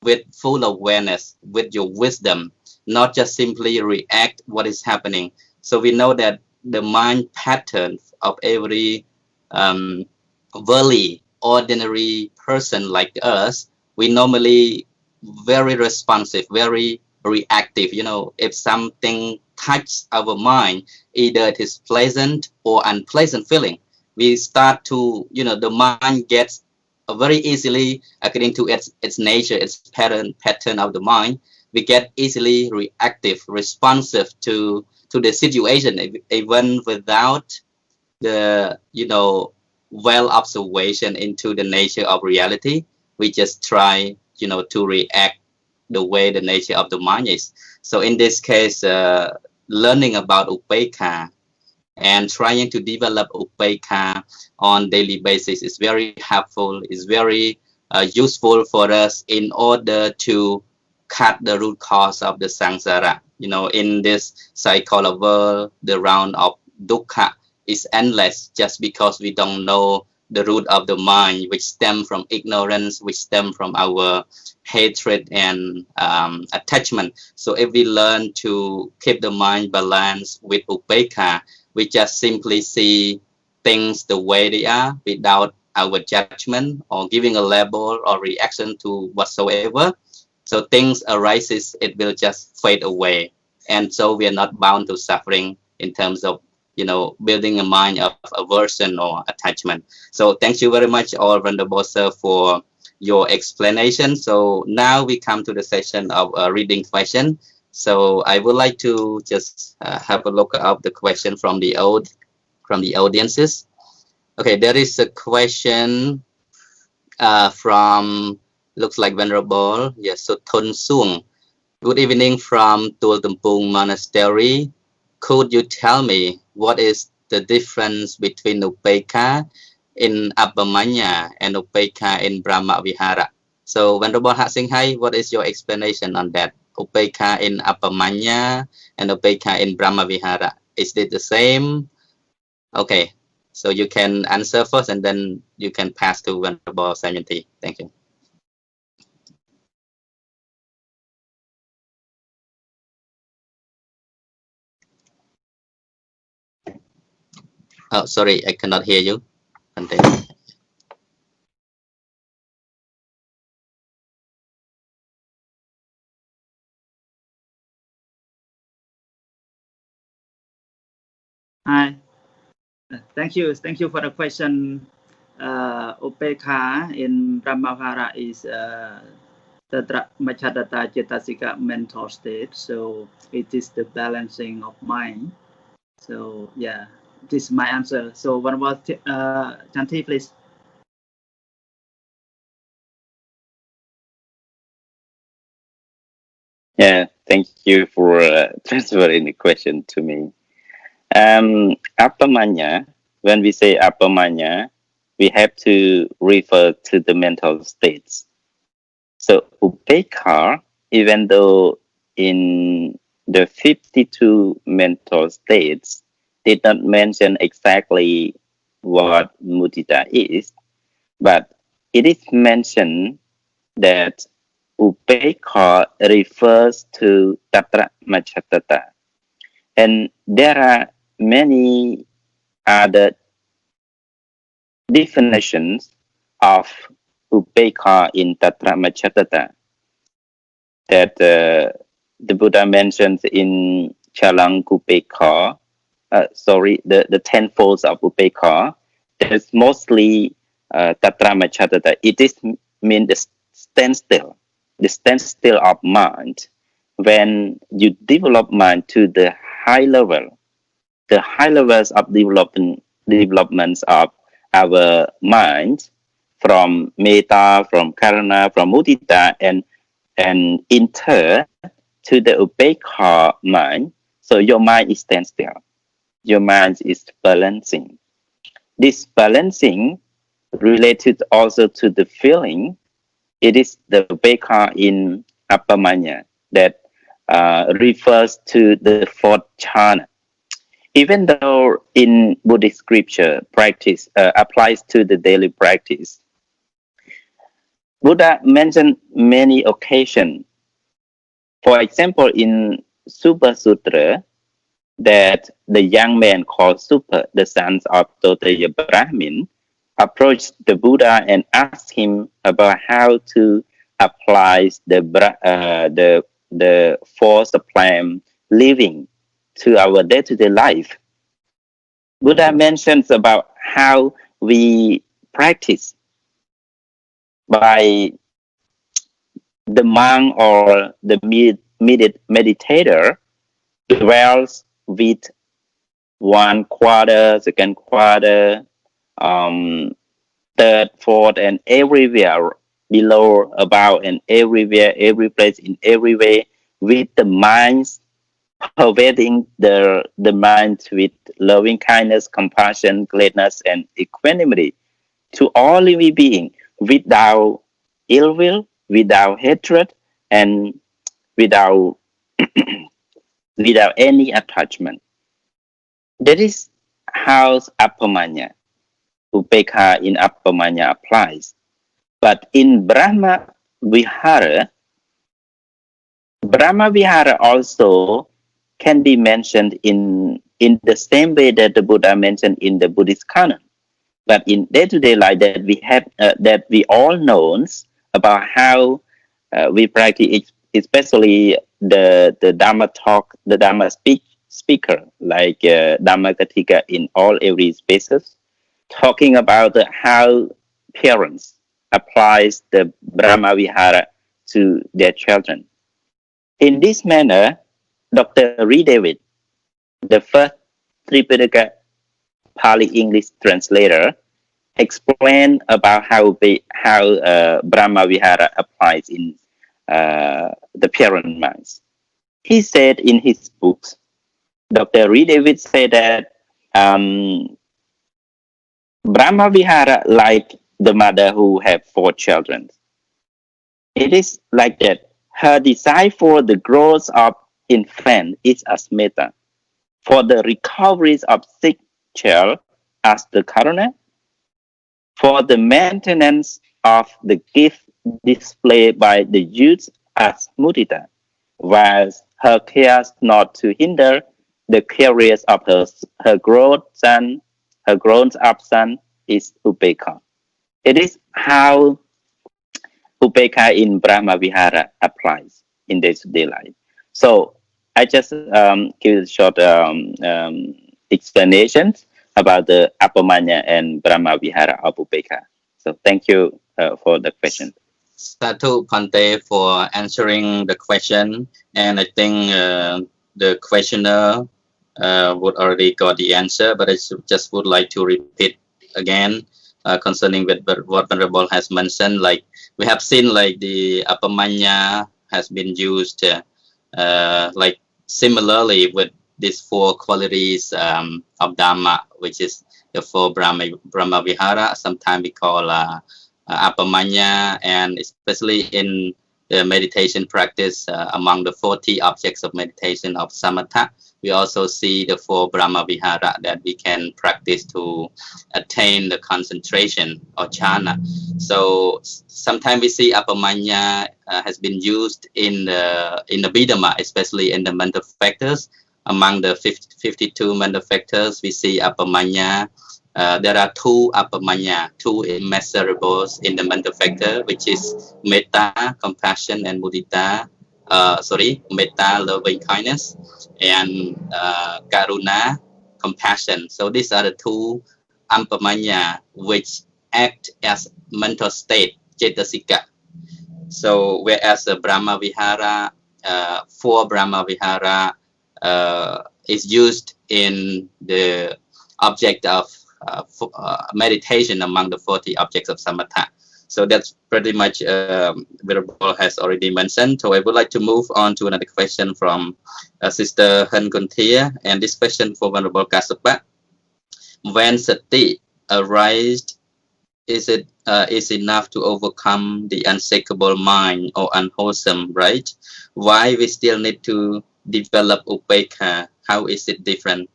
with full awareness, with your wisdom, not just simply react what is happening. So we know that the mind pattern of every very ordinary person like us, we normally very responsive, very reactive. If something touches our mind, either it is pleasant or unpleasant feeling, we start to, the mind gets very easily, according to its nature, its pattern of the mind, we get easily reactive, responsive to the situation, even without the, well observation into the nature of reality. We just try, to react the way the nature of the mind is. So in this case, learning about Upekkha and trying to develop Upekkha on daily basis is very helpful, is very useful for us in order to cut the root cause of the samsara. In this cycle world, the round of dukkha is endless just because we don't know the root of the mind, which stem from ignorance, which stem from our hatred and attachment. So if we learn to keep the mind balanced with Upekkha, we just simply see things the way they are without our judgment or giving a label or reaction to whatsoever. So things arises, it will just fade away. And so we are not bound to suffering in terms of, building a mind of aversion or attachment. So thank you very much, all Venerable Sir, for your explanation. So now we come to the session of reading question. So I would like to just have a look at the question from the audiences. Okay, there is a question from, looks like Venerable, yes, so Thon Sung. Good evening from Tuol Tumpung Monastery. Could you tell me what is the difference between Upekkha in Abhamanya and Upekkha in Brahma Vihara? So Venerable Sienghai, what is your explanation on that? Upekkha in Abhamanya and Upekkha in Brahma Vihara, is it the same? Okay, so you can answer first and then you can pass to Venerable Chanthy. Thank you. Oh, sorry, I cannot hear you. Continue. Hi, thank you for the question. Upekkha in Brahmavihara is Tatra Machadata Cetasika mental state, so it is the balancing of mind. So yeah, this is my answer. So what about Chanthy, please? Yeah, thank you for transferring the question to me. Appamanya, when we say appamanya, we have to refer to the mental states. So Upekkha, even though in the 52 mental states did not mention exactly what mudita is, but it is mentioned that Upekkha refers to Tatra Machatata. And there are many other definitions of Upekkha in Tatra Machatata that the Buddha mentions in Chalang Upekkha, the 10 folds of Upekkha. There's mostly Tatra Machatata. It is mean the standstill of mind. When you develop mind to the high level, the high levels of developments of our mind, from metta, from karuna, from mudita, and in turn to the upekkha mind. So your mind is standstill. Your mind is balancing. This balancing related also to the feeling. It is the upekkha in appamanya that refers to the fourth jhana. Even though in Buddhist scripture practice applies to the daily practice, Buddha mentioned many occasions. For example, in Super Sutra, that the young man called Super, the son of Totaya Brahmin, approached the Buddha and asked him about how to apply the force of plan living to our day-to-day life. Buddha mentions about how we practice by the monk or the meditator dwells with 1 quarter, 2nd quarter, 3rd, 4th, and everywhere below, about, and everywhere, every place, in every way, with the minds, pervading the mind with loving kindness, compassion, gladness, and equanimity to all living beings, without ill will, without hatred, and without without any attachment. That is how appamanya, upekkha in appamanya applies. But in Brahma Vihara also can be mentioned in the same way that the Buddha mentioned in the Buddhist canon. But in day-to-day life that we have, that we all know about how we practice, especially the Dhamma talk, the Dhamma speaker, like Dhammika in all every spaces, talking about how parents applies the Brahma Vihara to their children. In this manner, Dr. Reed David, the first Tripitaka Pali English translator, explained about how Brahma Vihara applies in the parent minds. He said in his books, Dr. Reed David said that Brahma Vihara like the mother who have 4 children. It is like that. Her desire for the growth of infant is as metta. For the recovery of sick child as the karuna. For the maintenance of the gift displayed by the youth as mudita. Whilst her cares not to hinder the careers of her grown up son is Upekkha. It is how Upekkha in Brahma Vihara applies in day-to-day life. So I just give a short explanation about the Apamanya and Brahma Vihara of Upekkha. So thank you for the question. Sadhu Pante for answering the question, and I think the questioner would already got the answer, but I just would like to repeat again concerning what Venerable has mentioned. Like we have seen, like the Apamanya has been used like similarly with these 4 qualities of Dhamma, which is the 4 Brahma Vihara. Sometimes we call Apamanya, and especially in the meditation practice among the 40 objects of meditation of Samatha, we also see the 4 Brahma Vihara that we can practice to attain the concentration or jhana. So sometimes we see Apamanya has been used in the Bidhamma, especially in the mental factors. Among the 52 mental factors, we see Apamanya. There are 2 Apamanya, 2 immeasurables in the mental factor, which is metta, compassion, and mudita. Metta, loving kindness, and karuna, compassion. So these are the 2 Apamanya which act as mental state, cetasika. So whereas the Brahma Vihara, 4 Brahma Vihara is used in the object of meditation among the 40 objects of samatha. So that's pretty much Venerable has already mentioned. So I would like to move on to another question from Sister Han Kunthia, and this question for Venerable Kashyap. When sati arises, is it is enough to overcome the unshakable mind or unwholesome, right? Why we still need to develop upekkha? How is it different?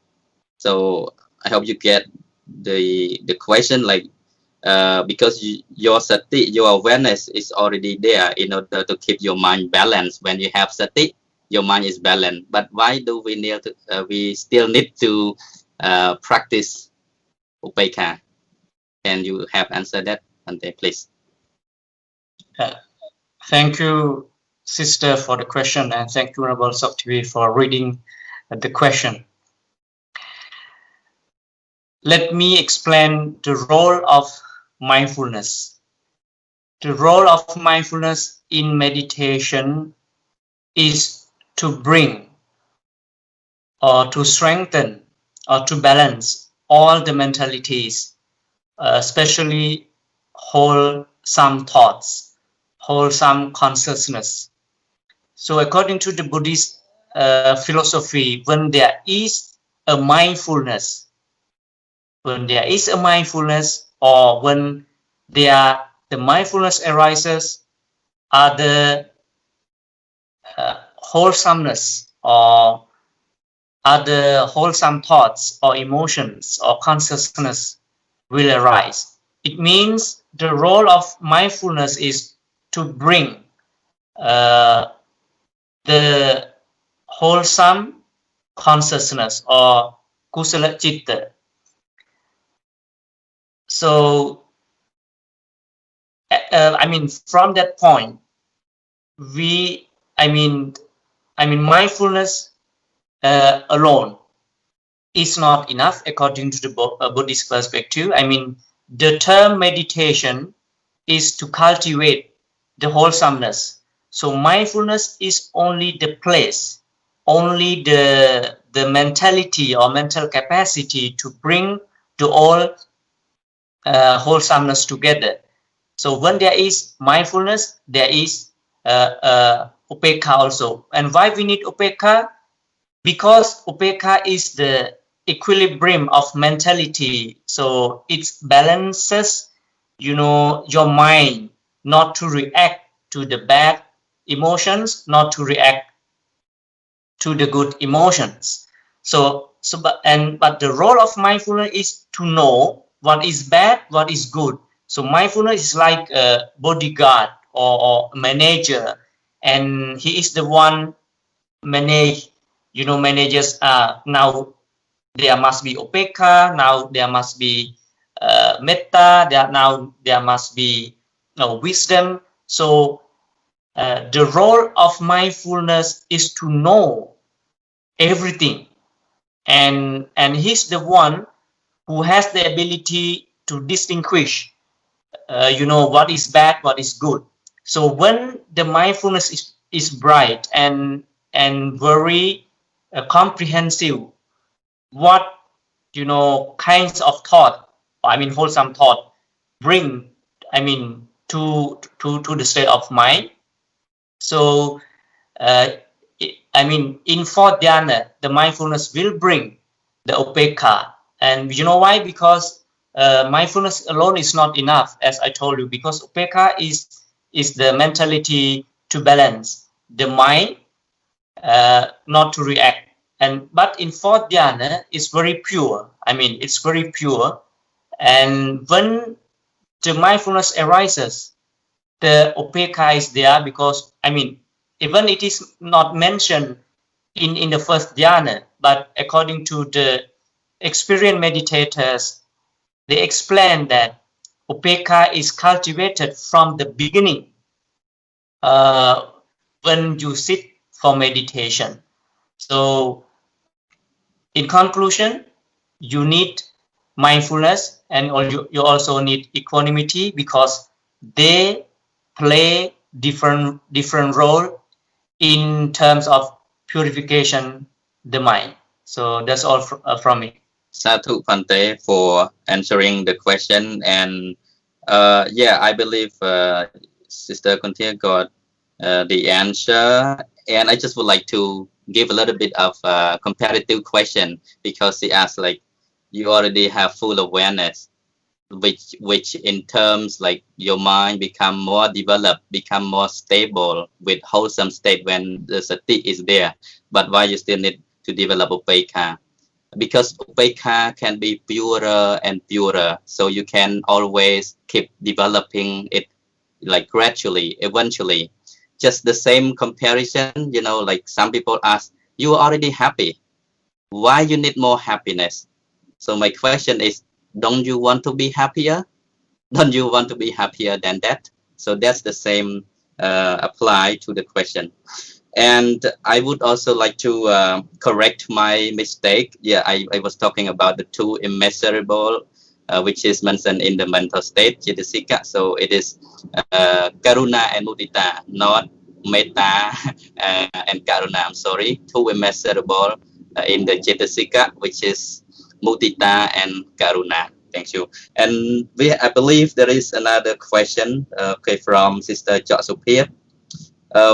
So I hope you get the question, like because your sati, your awareness is already there in order to keep your mind balanced. When you have sati, your mind is balanced. But why do we need to, we still need to practice upekkha? Can you have answered that, Ante, please? Thank you, Sister, for the question, and thank you, Venerable Theavy, for reading the question. Let me explain the role of mindfulness. The role of mindfulness in meditation is to bring or to strengthen or to balance all the mentalities, especially wholesome thoughts, wholesome consciousness. So according to the Buddhist philosophy, when there is a mindfulness, or when the mindfulness arises, are the wholesomeness or other wholesome thoughts or emotions or consciousness will arise. It means the role of mindfulness is to bring the wholesome consciousness or kusala citta. So, from that point, mindfulness alone is not enough according to the Buddhist perspective. The term meditation is to cultivate the wholesomeness. So mindfulness is only the place, only the mentality or mental capacity to bring the all wholesomeness together. So when there is mindfulness, there is Upekkha also. And why we need Upekkha? Because Upekkha is the equilibrium of mentality. So it balances, your mind not to react to the bad emotions, not to react to the good emotions. But the role of mindfulness is to know what is bad, what is good. So mindfulness is like a bodyguard or manager, and he is the one managers now there must be Upekkha, now there must be metta, now there must be wisdom. So the role of mindfulness is to know everything, and he's the one who has the ability to distinguish what is bad, what is good. So when the mindfulness is bright and very comprehensive, what kinds of thought, wholesome thought, bring to the state of mind. So in fourth dhyana, the mindfulness will bring the Upekkha. And you know why? Because mindfulness alone is not enough, as I told you, because Upekkha is the mentality to balance the mind, not to react. But in fourth dhyana, it's very pure. It's very pure. And when the mindfulness arises, the Upekkha is there, because even it is not mentioned in the first dhyana, but according to the experienced meditators, they explain that Upekkha is cultivated from the beginning when you sit for meditation. So in conclusion, you need mindfulness, and you also need equanimity, because they play different role in terms of purification the mind. So that's all from me. Sadhu Pante for answering the question. And I believe Sister Kuntia got the answer. And I just would like to give a little bit of comparative question, because she asked, like, you already have full awareness, which in terms like your mind become more developed, become more stable with wholesome state when the sati is there. But why you still need to develop Upekkha? Because Upekkha can be purer and purer, so you can always keep developing it, like gradually, eventually. Just the same comparison, like some people ask, you are already happy, why you need more happiness? So my question is, don't you want to be happier? Don't you want to be happier than that? So that's the same apply to the question. And I would also like to correct my mistake. Yeah, I was talking about the two immeasurable, which is mentioned in the mental state, Cetasika. So it is Karuna and Mudita, not Metta and Karuna. I'm sorry, two immeasurable in the Cetasika, which is Mudita and Karuna. Thank you. And I believe there is another question from Sister Chok.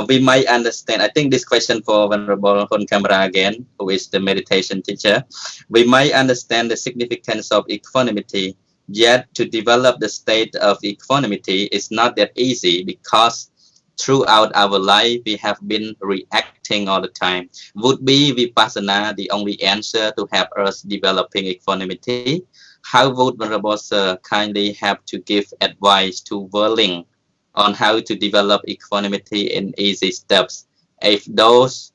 We might understand, I think this question for Venerable Hon Khemara again, who is the meditation teacher. We might understand the significance of equanimity, yet to develop the state of equanimity is not that easy, because throughout our life we have been reacting all the time. Would be Vipassana the only answer to help us developing equanimity? How would Venerable Sir kindly have to give advice to willing on how to develop equanimity in easy steps if those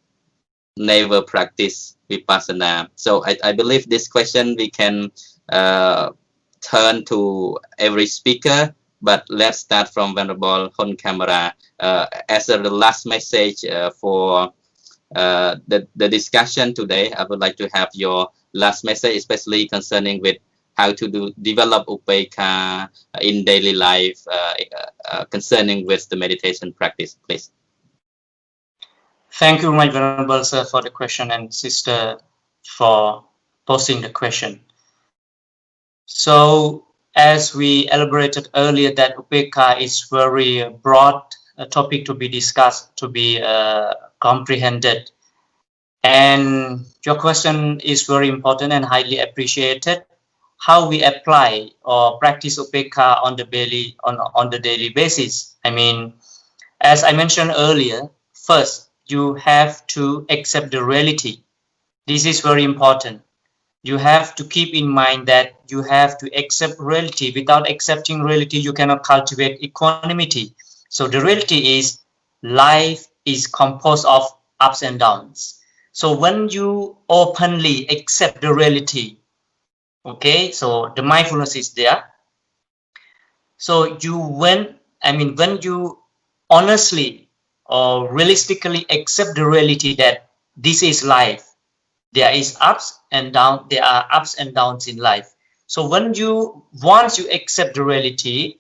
never practice Vipassana? So I believe this question we can turn to every speaker, but let's start from Venerable Hon Khemara as the last message for the discussion today. I would like to have your last message, especially concerning with how to develop Upekkha in daily life concerning with the meditation practice, please. Thank you, my Venerable Sir, for the question, and Sister for posing the question. So, as we elaborated earlier, that Upekkha is very broad topic to be discussed, to be comprehended. And your question is very important and highly appreciated. How we apply or practice Upekkha on the daily basis. I mean, as I mentioned earlier, first you have to accept the reality. This is very important. You have to keep in mind that you have to accept reality. Without accepting reality, you cannot cultivate equanimity. So the reality is life is composed of ups and downs. So when you openly accept the reality, okay, so the mindfulness is there. So when you honestly or realistically accept the reality that this is life, there is ups and downs, there are ups and downs in life. So once you accept the reality,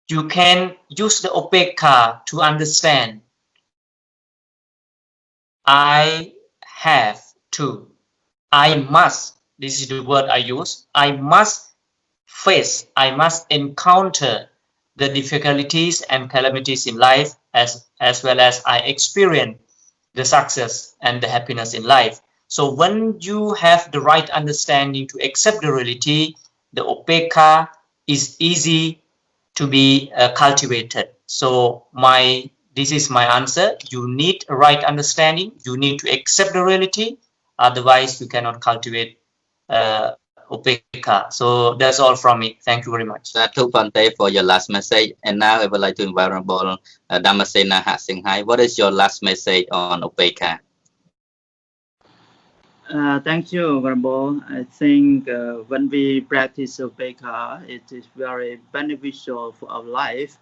you can use the Upekkha to understand. I have to, I must, this is the word I use, I must face, I must encounter the difficulties and calamities in life as well as I experience the success and the happiness in life. So when you have the right understanding to accept the reality, the Upekkha is easy to be cultivated. So this is my answer. You need a right understanding. You need to accept the reality. Otherwise, you cannot cultivate Upekkha. So that's all from me. Thank you very much. Sadhu Bhante for your last message. And now I would like to invite Venerable Dhammasena Sienghai. What is your last message on Upekkha? Thank you, Venerable. I think when we practice Upekkha, it is very beneficial for our life,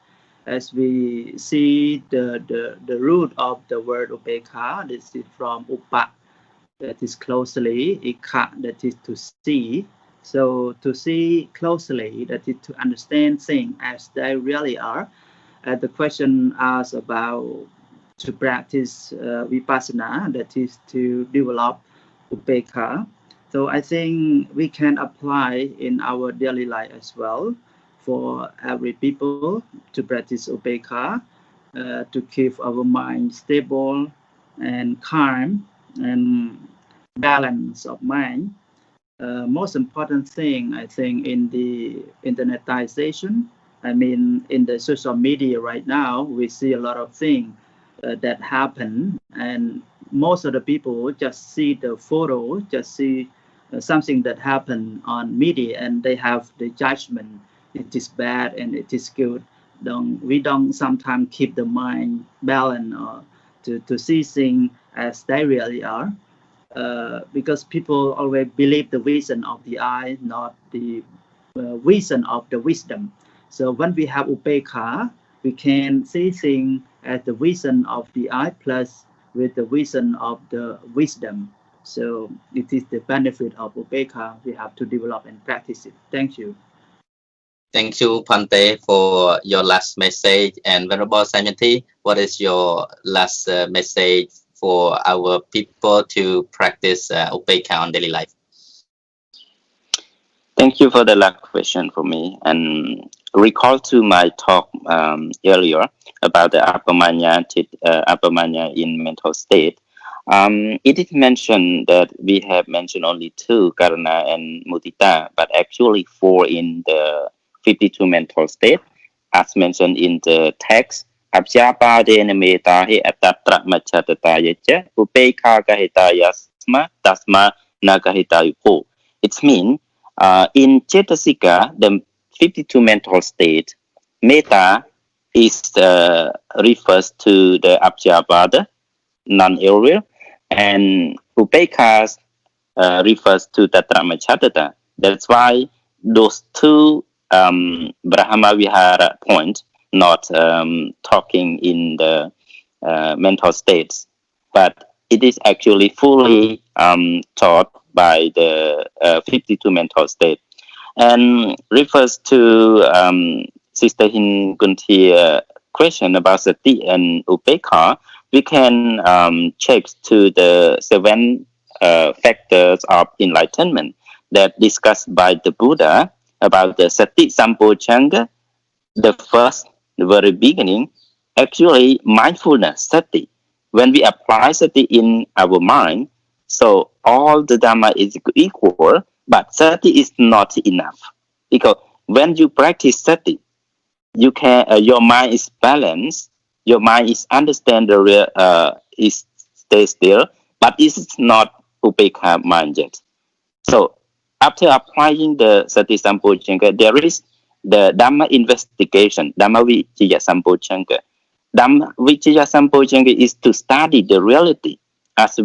as we see the root of the word Upekkha. This is from Upa, that is closely, Ikha, that is to see. So to see closely, that is to understand things as they really are. The question asked about to practice Vipassana, that is to develop Upekkha. So I think we can apply in our daily life as well for every people to practice Upekkha, to keep our mind stable and calm and balance of mind. Most important thing, I think, in the internetization, I mean, in the social media right now, we see a lot of things that happen, and most of the people just see the photo, just see something that happened on media, and they have the judgment. It is bad and it is good. We don't sometimes keep the mind balanced or to see things as they really are. Because people always believe the vision of the eye, not the vision of the wisdom. So when we have Upekkha, we can see things as the vision of the eye plus with the vision of the wisdom. So it is the benefit of Upekkha we have to develop and practice it. Thank you. Thank you, Bhante, for your last message. And Venerable Chanthy, what is your last message for our people to practice Upekkha on daily life? Thank you for the last question for me. And recall to my talk earlier about the apamanya in mental state. It is mentioned that we have mentioned only 2, karana and mudita, but actually 4 in the 52 mental state, as mentioned in the text. Abhyapadena metahe atatra machatatayacha upekkha kahitayasma tasma nakahitayupo. It means in Cetasika, the 52 mental state, metta is refers to the abhyapada, non-aerial, and upekkha refers to tatramachatata. That's why those 2 Brahma Vihara points, not talking in the mental states, but it is actually fully taught by the 52 mental state, and refers to Sister Hingunti's question about sati and upekkha. We can check to the 7 factors of enlightenment that discussed by the Buddha about the sati sampojanya. The very beginning, actually mindfulness, sati. When we apply sati in our mind, so all the Dhamma is equal, but sati is not enough. Because when you practice sati, you can your mind is balanced, your mind is understand the real is stay still, but it's not upekkha mind yet. So after applying the sati sampojanya, there is the Dhamma investigation, Dhamma Vicaya Sampojanya. Dhamma Vicaya Sampojanya is to study the reality, as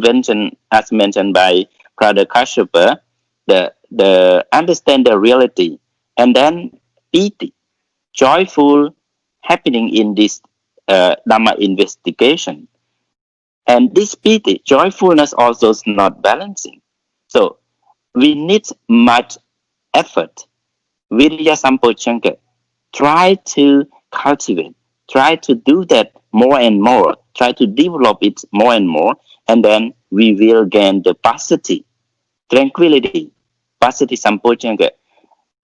mentioned by Brother Kashyap, the understand the reality, and then piti, joyful happening in this Dhamma investigation. And this piti, joyfulness also is not balancing. So we need much effort. Virya Sampojanya. Try to cultivate, try to do that more and more, try to develop it more and more, and then we will gain the passaddhi, tranquility, passaddhi sampojanya.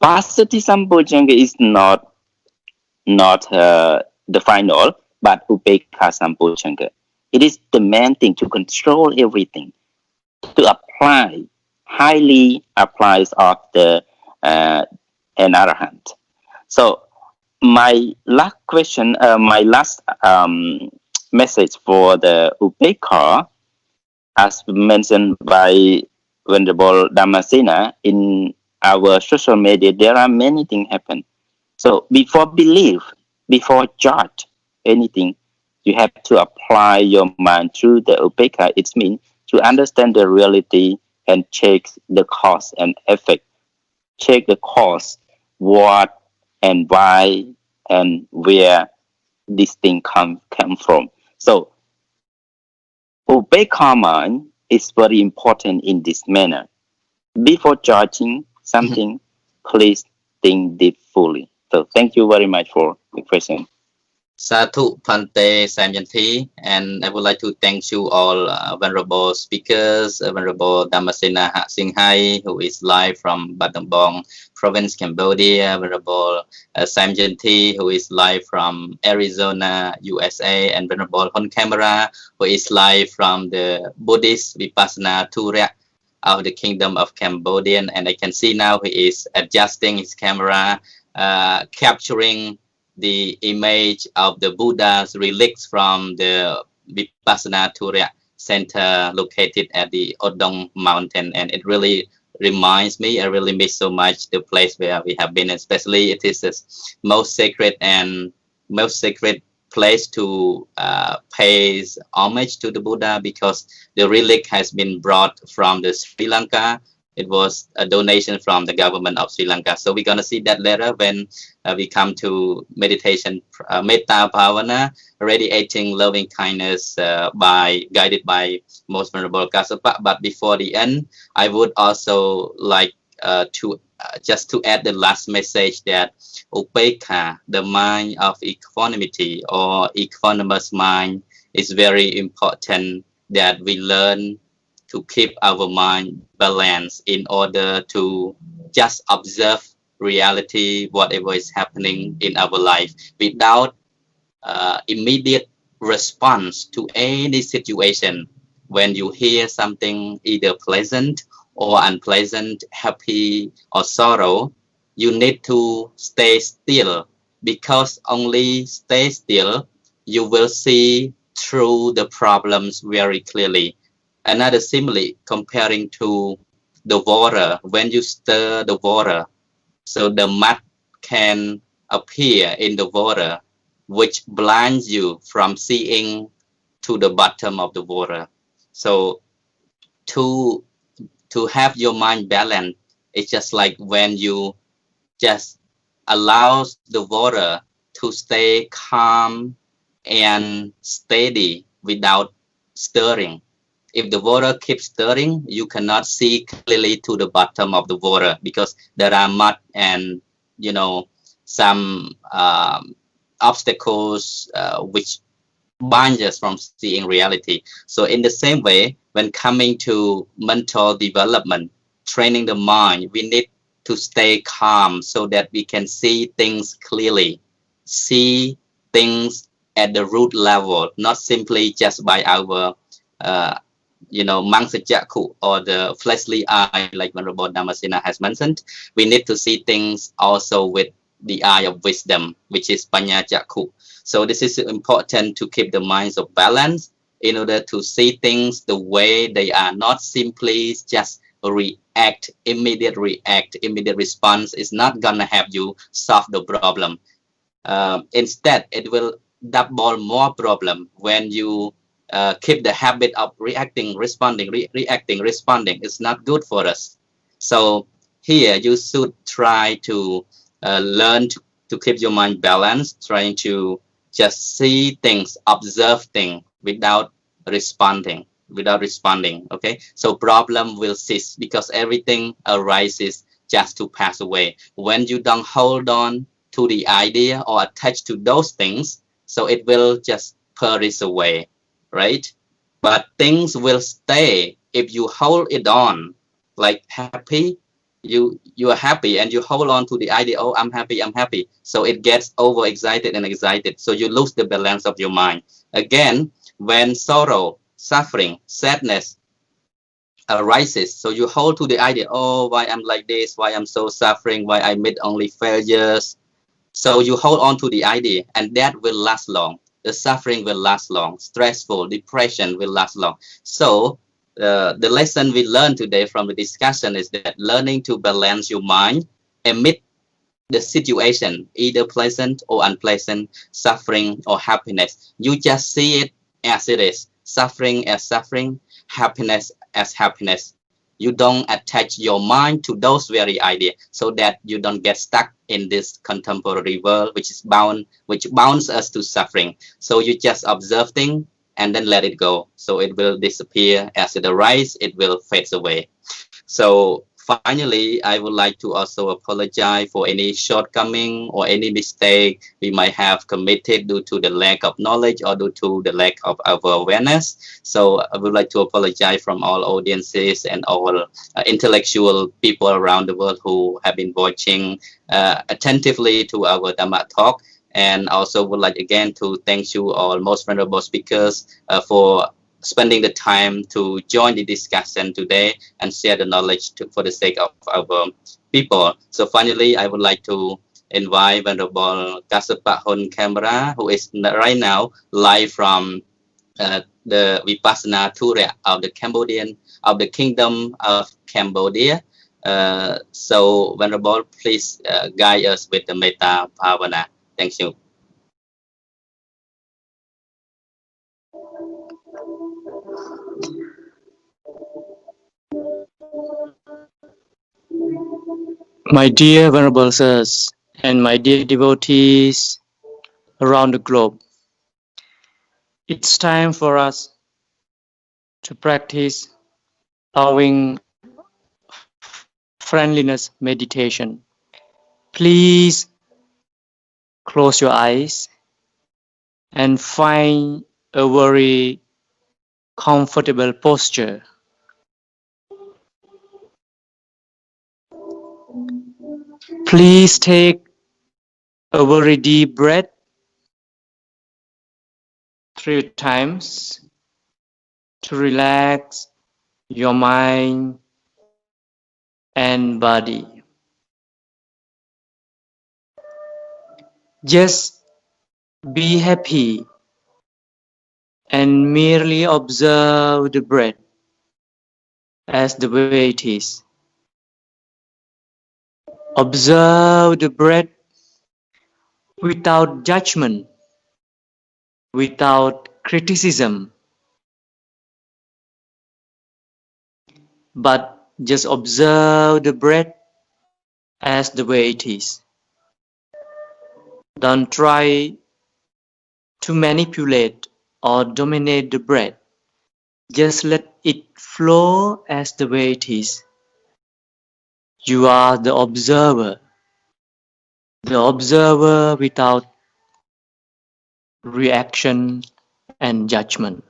Passaddhi sampojanya is not the final, but upekkha sampojanya. It is the main thing to control everything, to apply, highly applies of the an arahant. So my last question, my last message for the upekkha, as mentioned by Venerable Dhammasena, in our social media, there are many things happen. So before believe, before judge anything, you have to apply your mind through the upekkha. It means to understand the reality and check the cause and effect. Check the cause, what and why and where this thing come from. So upekkha mind is very important in this manner. Before judging something, please think deep fully. So thank you very much for the question. Sadhu Phante Samyanthi, and I would like to thank you all venerable speakers, Venerable Dhammasena Sienghai, who is live from Battambang province, Cambodia, Venerable Samyanthi, who is live from Arizona, USA, and Venerable Khemara, who is live from the Buddhist Vipassana Turya of the Kingdom of Cambodian. And I can see now he is adjusting his camera, capturing the image of the Buddha's relics from the Vipassana Turya Center located at the Odong Mountain, and it really reminds me, I really miss so much the place where we have been, especially it is the most sacred place to pay homage to the Buddha, because the relic has been brought from the Sri Lanka. It was a donation from the government of Sri Lanka. So we're going to see that later when we come to meditation, Metta Bhavana, radiating loving kindness guided by Most Venerable Kashyap. But before the end, I would also like to add the last message that Upekkha, the mind of equanimity or equanimous mind, is very important, that we learn to keep our mind balanced in order to just observe reality, whatever is happening in our life, without immediate response to any situation. When you hear something either pleasant or unpleasant, happy or sorrow, you need to stay still, because only stay still, you will see through the problems very clearly. Another simile, comparing to the water, when you stir the water, so the mud can appear in the water, which blinds you from seeing to the bottom of the water. So to have your mind balanced, it's just like when you just allow the water to stay calm and steady without stirring. if the water keeps stirring, you cannot see clearly to the bottom of the water because there are mud and, you know, some obstacles which bind us from seeing reality. So in the same way, when coming to mental development, training the mind, we need to stay calm so that we can see things clearly, see things at the root level, not simply just by our Mangsajakku or the fleshly eye, like Venerable Dhammasena has mentioned. We need to see things also with the eye of wisdom, which is Panyajakku. So this is important to keep the minds of balance in order to see things the way they are, not simply just react. Immediate response is not gonna help you solve the problem. Instead, it will double more problem when you keep the habit of reacting, responding, reacting, responding. It's not good for us. So here you should try to learn to keep your mind balanced, trying to just see things, observe things without responding. Okay, so problem will cease because everything arises just to pass away. When you don't hold on to the idea or attach to those things, so it will just perish away, right? But things will stay if you hold it on. Like happy, you are happy and you hold on to the idea, oh, I'm happy. So it gets overexcited and excited. So you lose the balance of your mind. Again, when sorrow, suffering, sadness arises, so you hold to the idea, oh, why I'm like this, why I'm so suffering, why I meet only failures. So you hold on to the idea and that will last long. The suffering will last long. Stressful, depression will last long. So the lesson we learned today from the discussion is that learning to balance your mind amid the situation, either pleasant or unpleasant, suffering or happiness. You just see it as it is. Suffering as suffering, happiness as happiness. You don't attach your mind to those very ideas so that you don't get stuck in this contemporary world which bounds us to suffering. So you just observe things and then let it go. So it will disappear as it arises, it will fade away. So finally, I would like to also apologize for any shortcoming or any mistake we might have committed due to the lack of knowledge or due to the lack of our awareness. So I would like to apologize from all audiences and all intellectual people around the world who have been watching attentively to our Dhamma talk. And also would like again to thank you all most venerable speakers for spending the time to join the discussion today and share the knowledge for the sake of our people. So finally, I would like to invite Venerable Kashyap Khemara, who is right now live from the Vipassana tour of the Kingdom of Cambodia. So Venerable, please guide us with the Metta Bhavana. Thank you. My dear Venerable Sirs and my dear devotees around the globe, it's time for us to practice loving friendliness meditation. Please close your eyes and find a very comfortable posture. Please take a very deep breath 3 times to relax your mind and body. Just be happy and merely observe the breath as the way it is. Observe the breath without judgment, without criticism, but just observe the breath as the way it is. Don't try to manipulate or dominate the breath. Just let it flow as the way it is. You are the observer without reaction and judgment.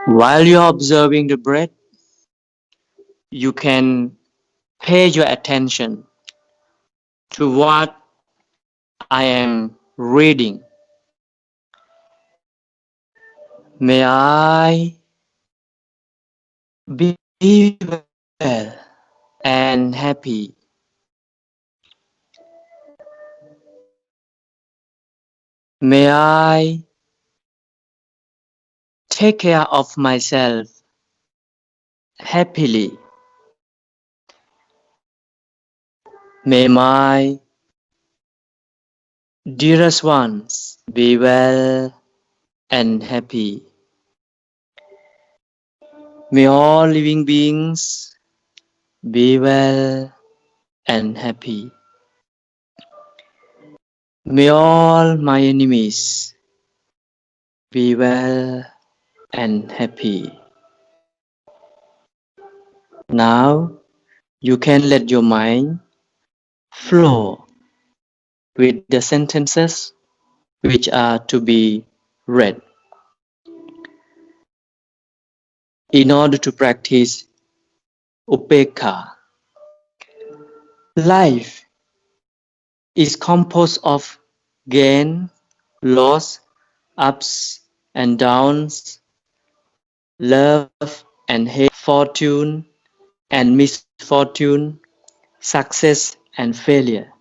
While you are observing the breath, you can pay your attention to what I am reading. May I be well and happy. May I take care of myself happily. May my dearest ones be well and happy. May all living beings be well and happy. May all my enemies be well and happy. Now you can let your mind flow with the sentences which are to be read. In order to practice Upekkha, life is composed of gain, loss, ups and downs, love and hate, fortune and misfortune, success and failure.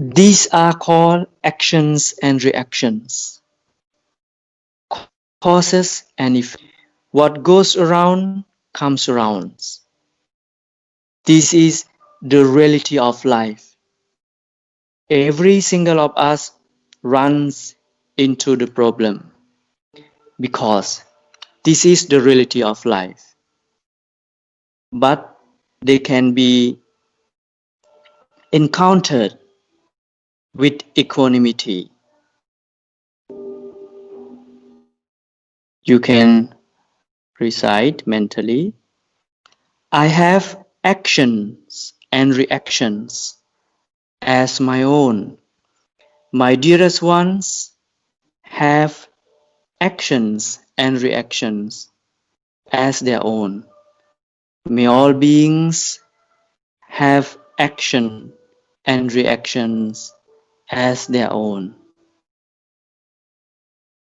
These are called actions and reactions, causes and effects. What goes around comes around. This is the reality of life. Every single of us runs into the problem because this is the reality of life. But they can be encountered with equanimity. You can recite mentally, I have actions and reactions as my own. My dearest ones have actions and reactions as their own. May all beings have action and reactions as their own.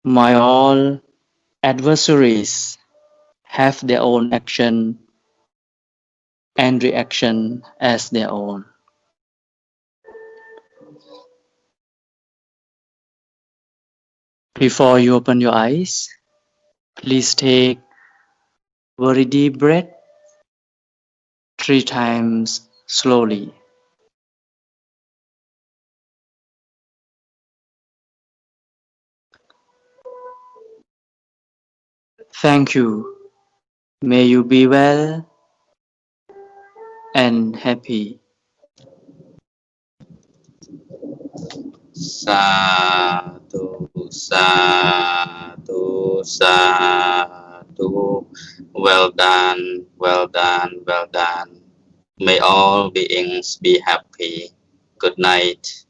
May all adversaries have their own action and reaction as their own. Before you open your eyes, please take very deep breath 3 times slowly. Thank you. May you be well and happy. Sadhu, sadhu, sadhu. Well done, well done, well done. May all beings be happy. Good night.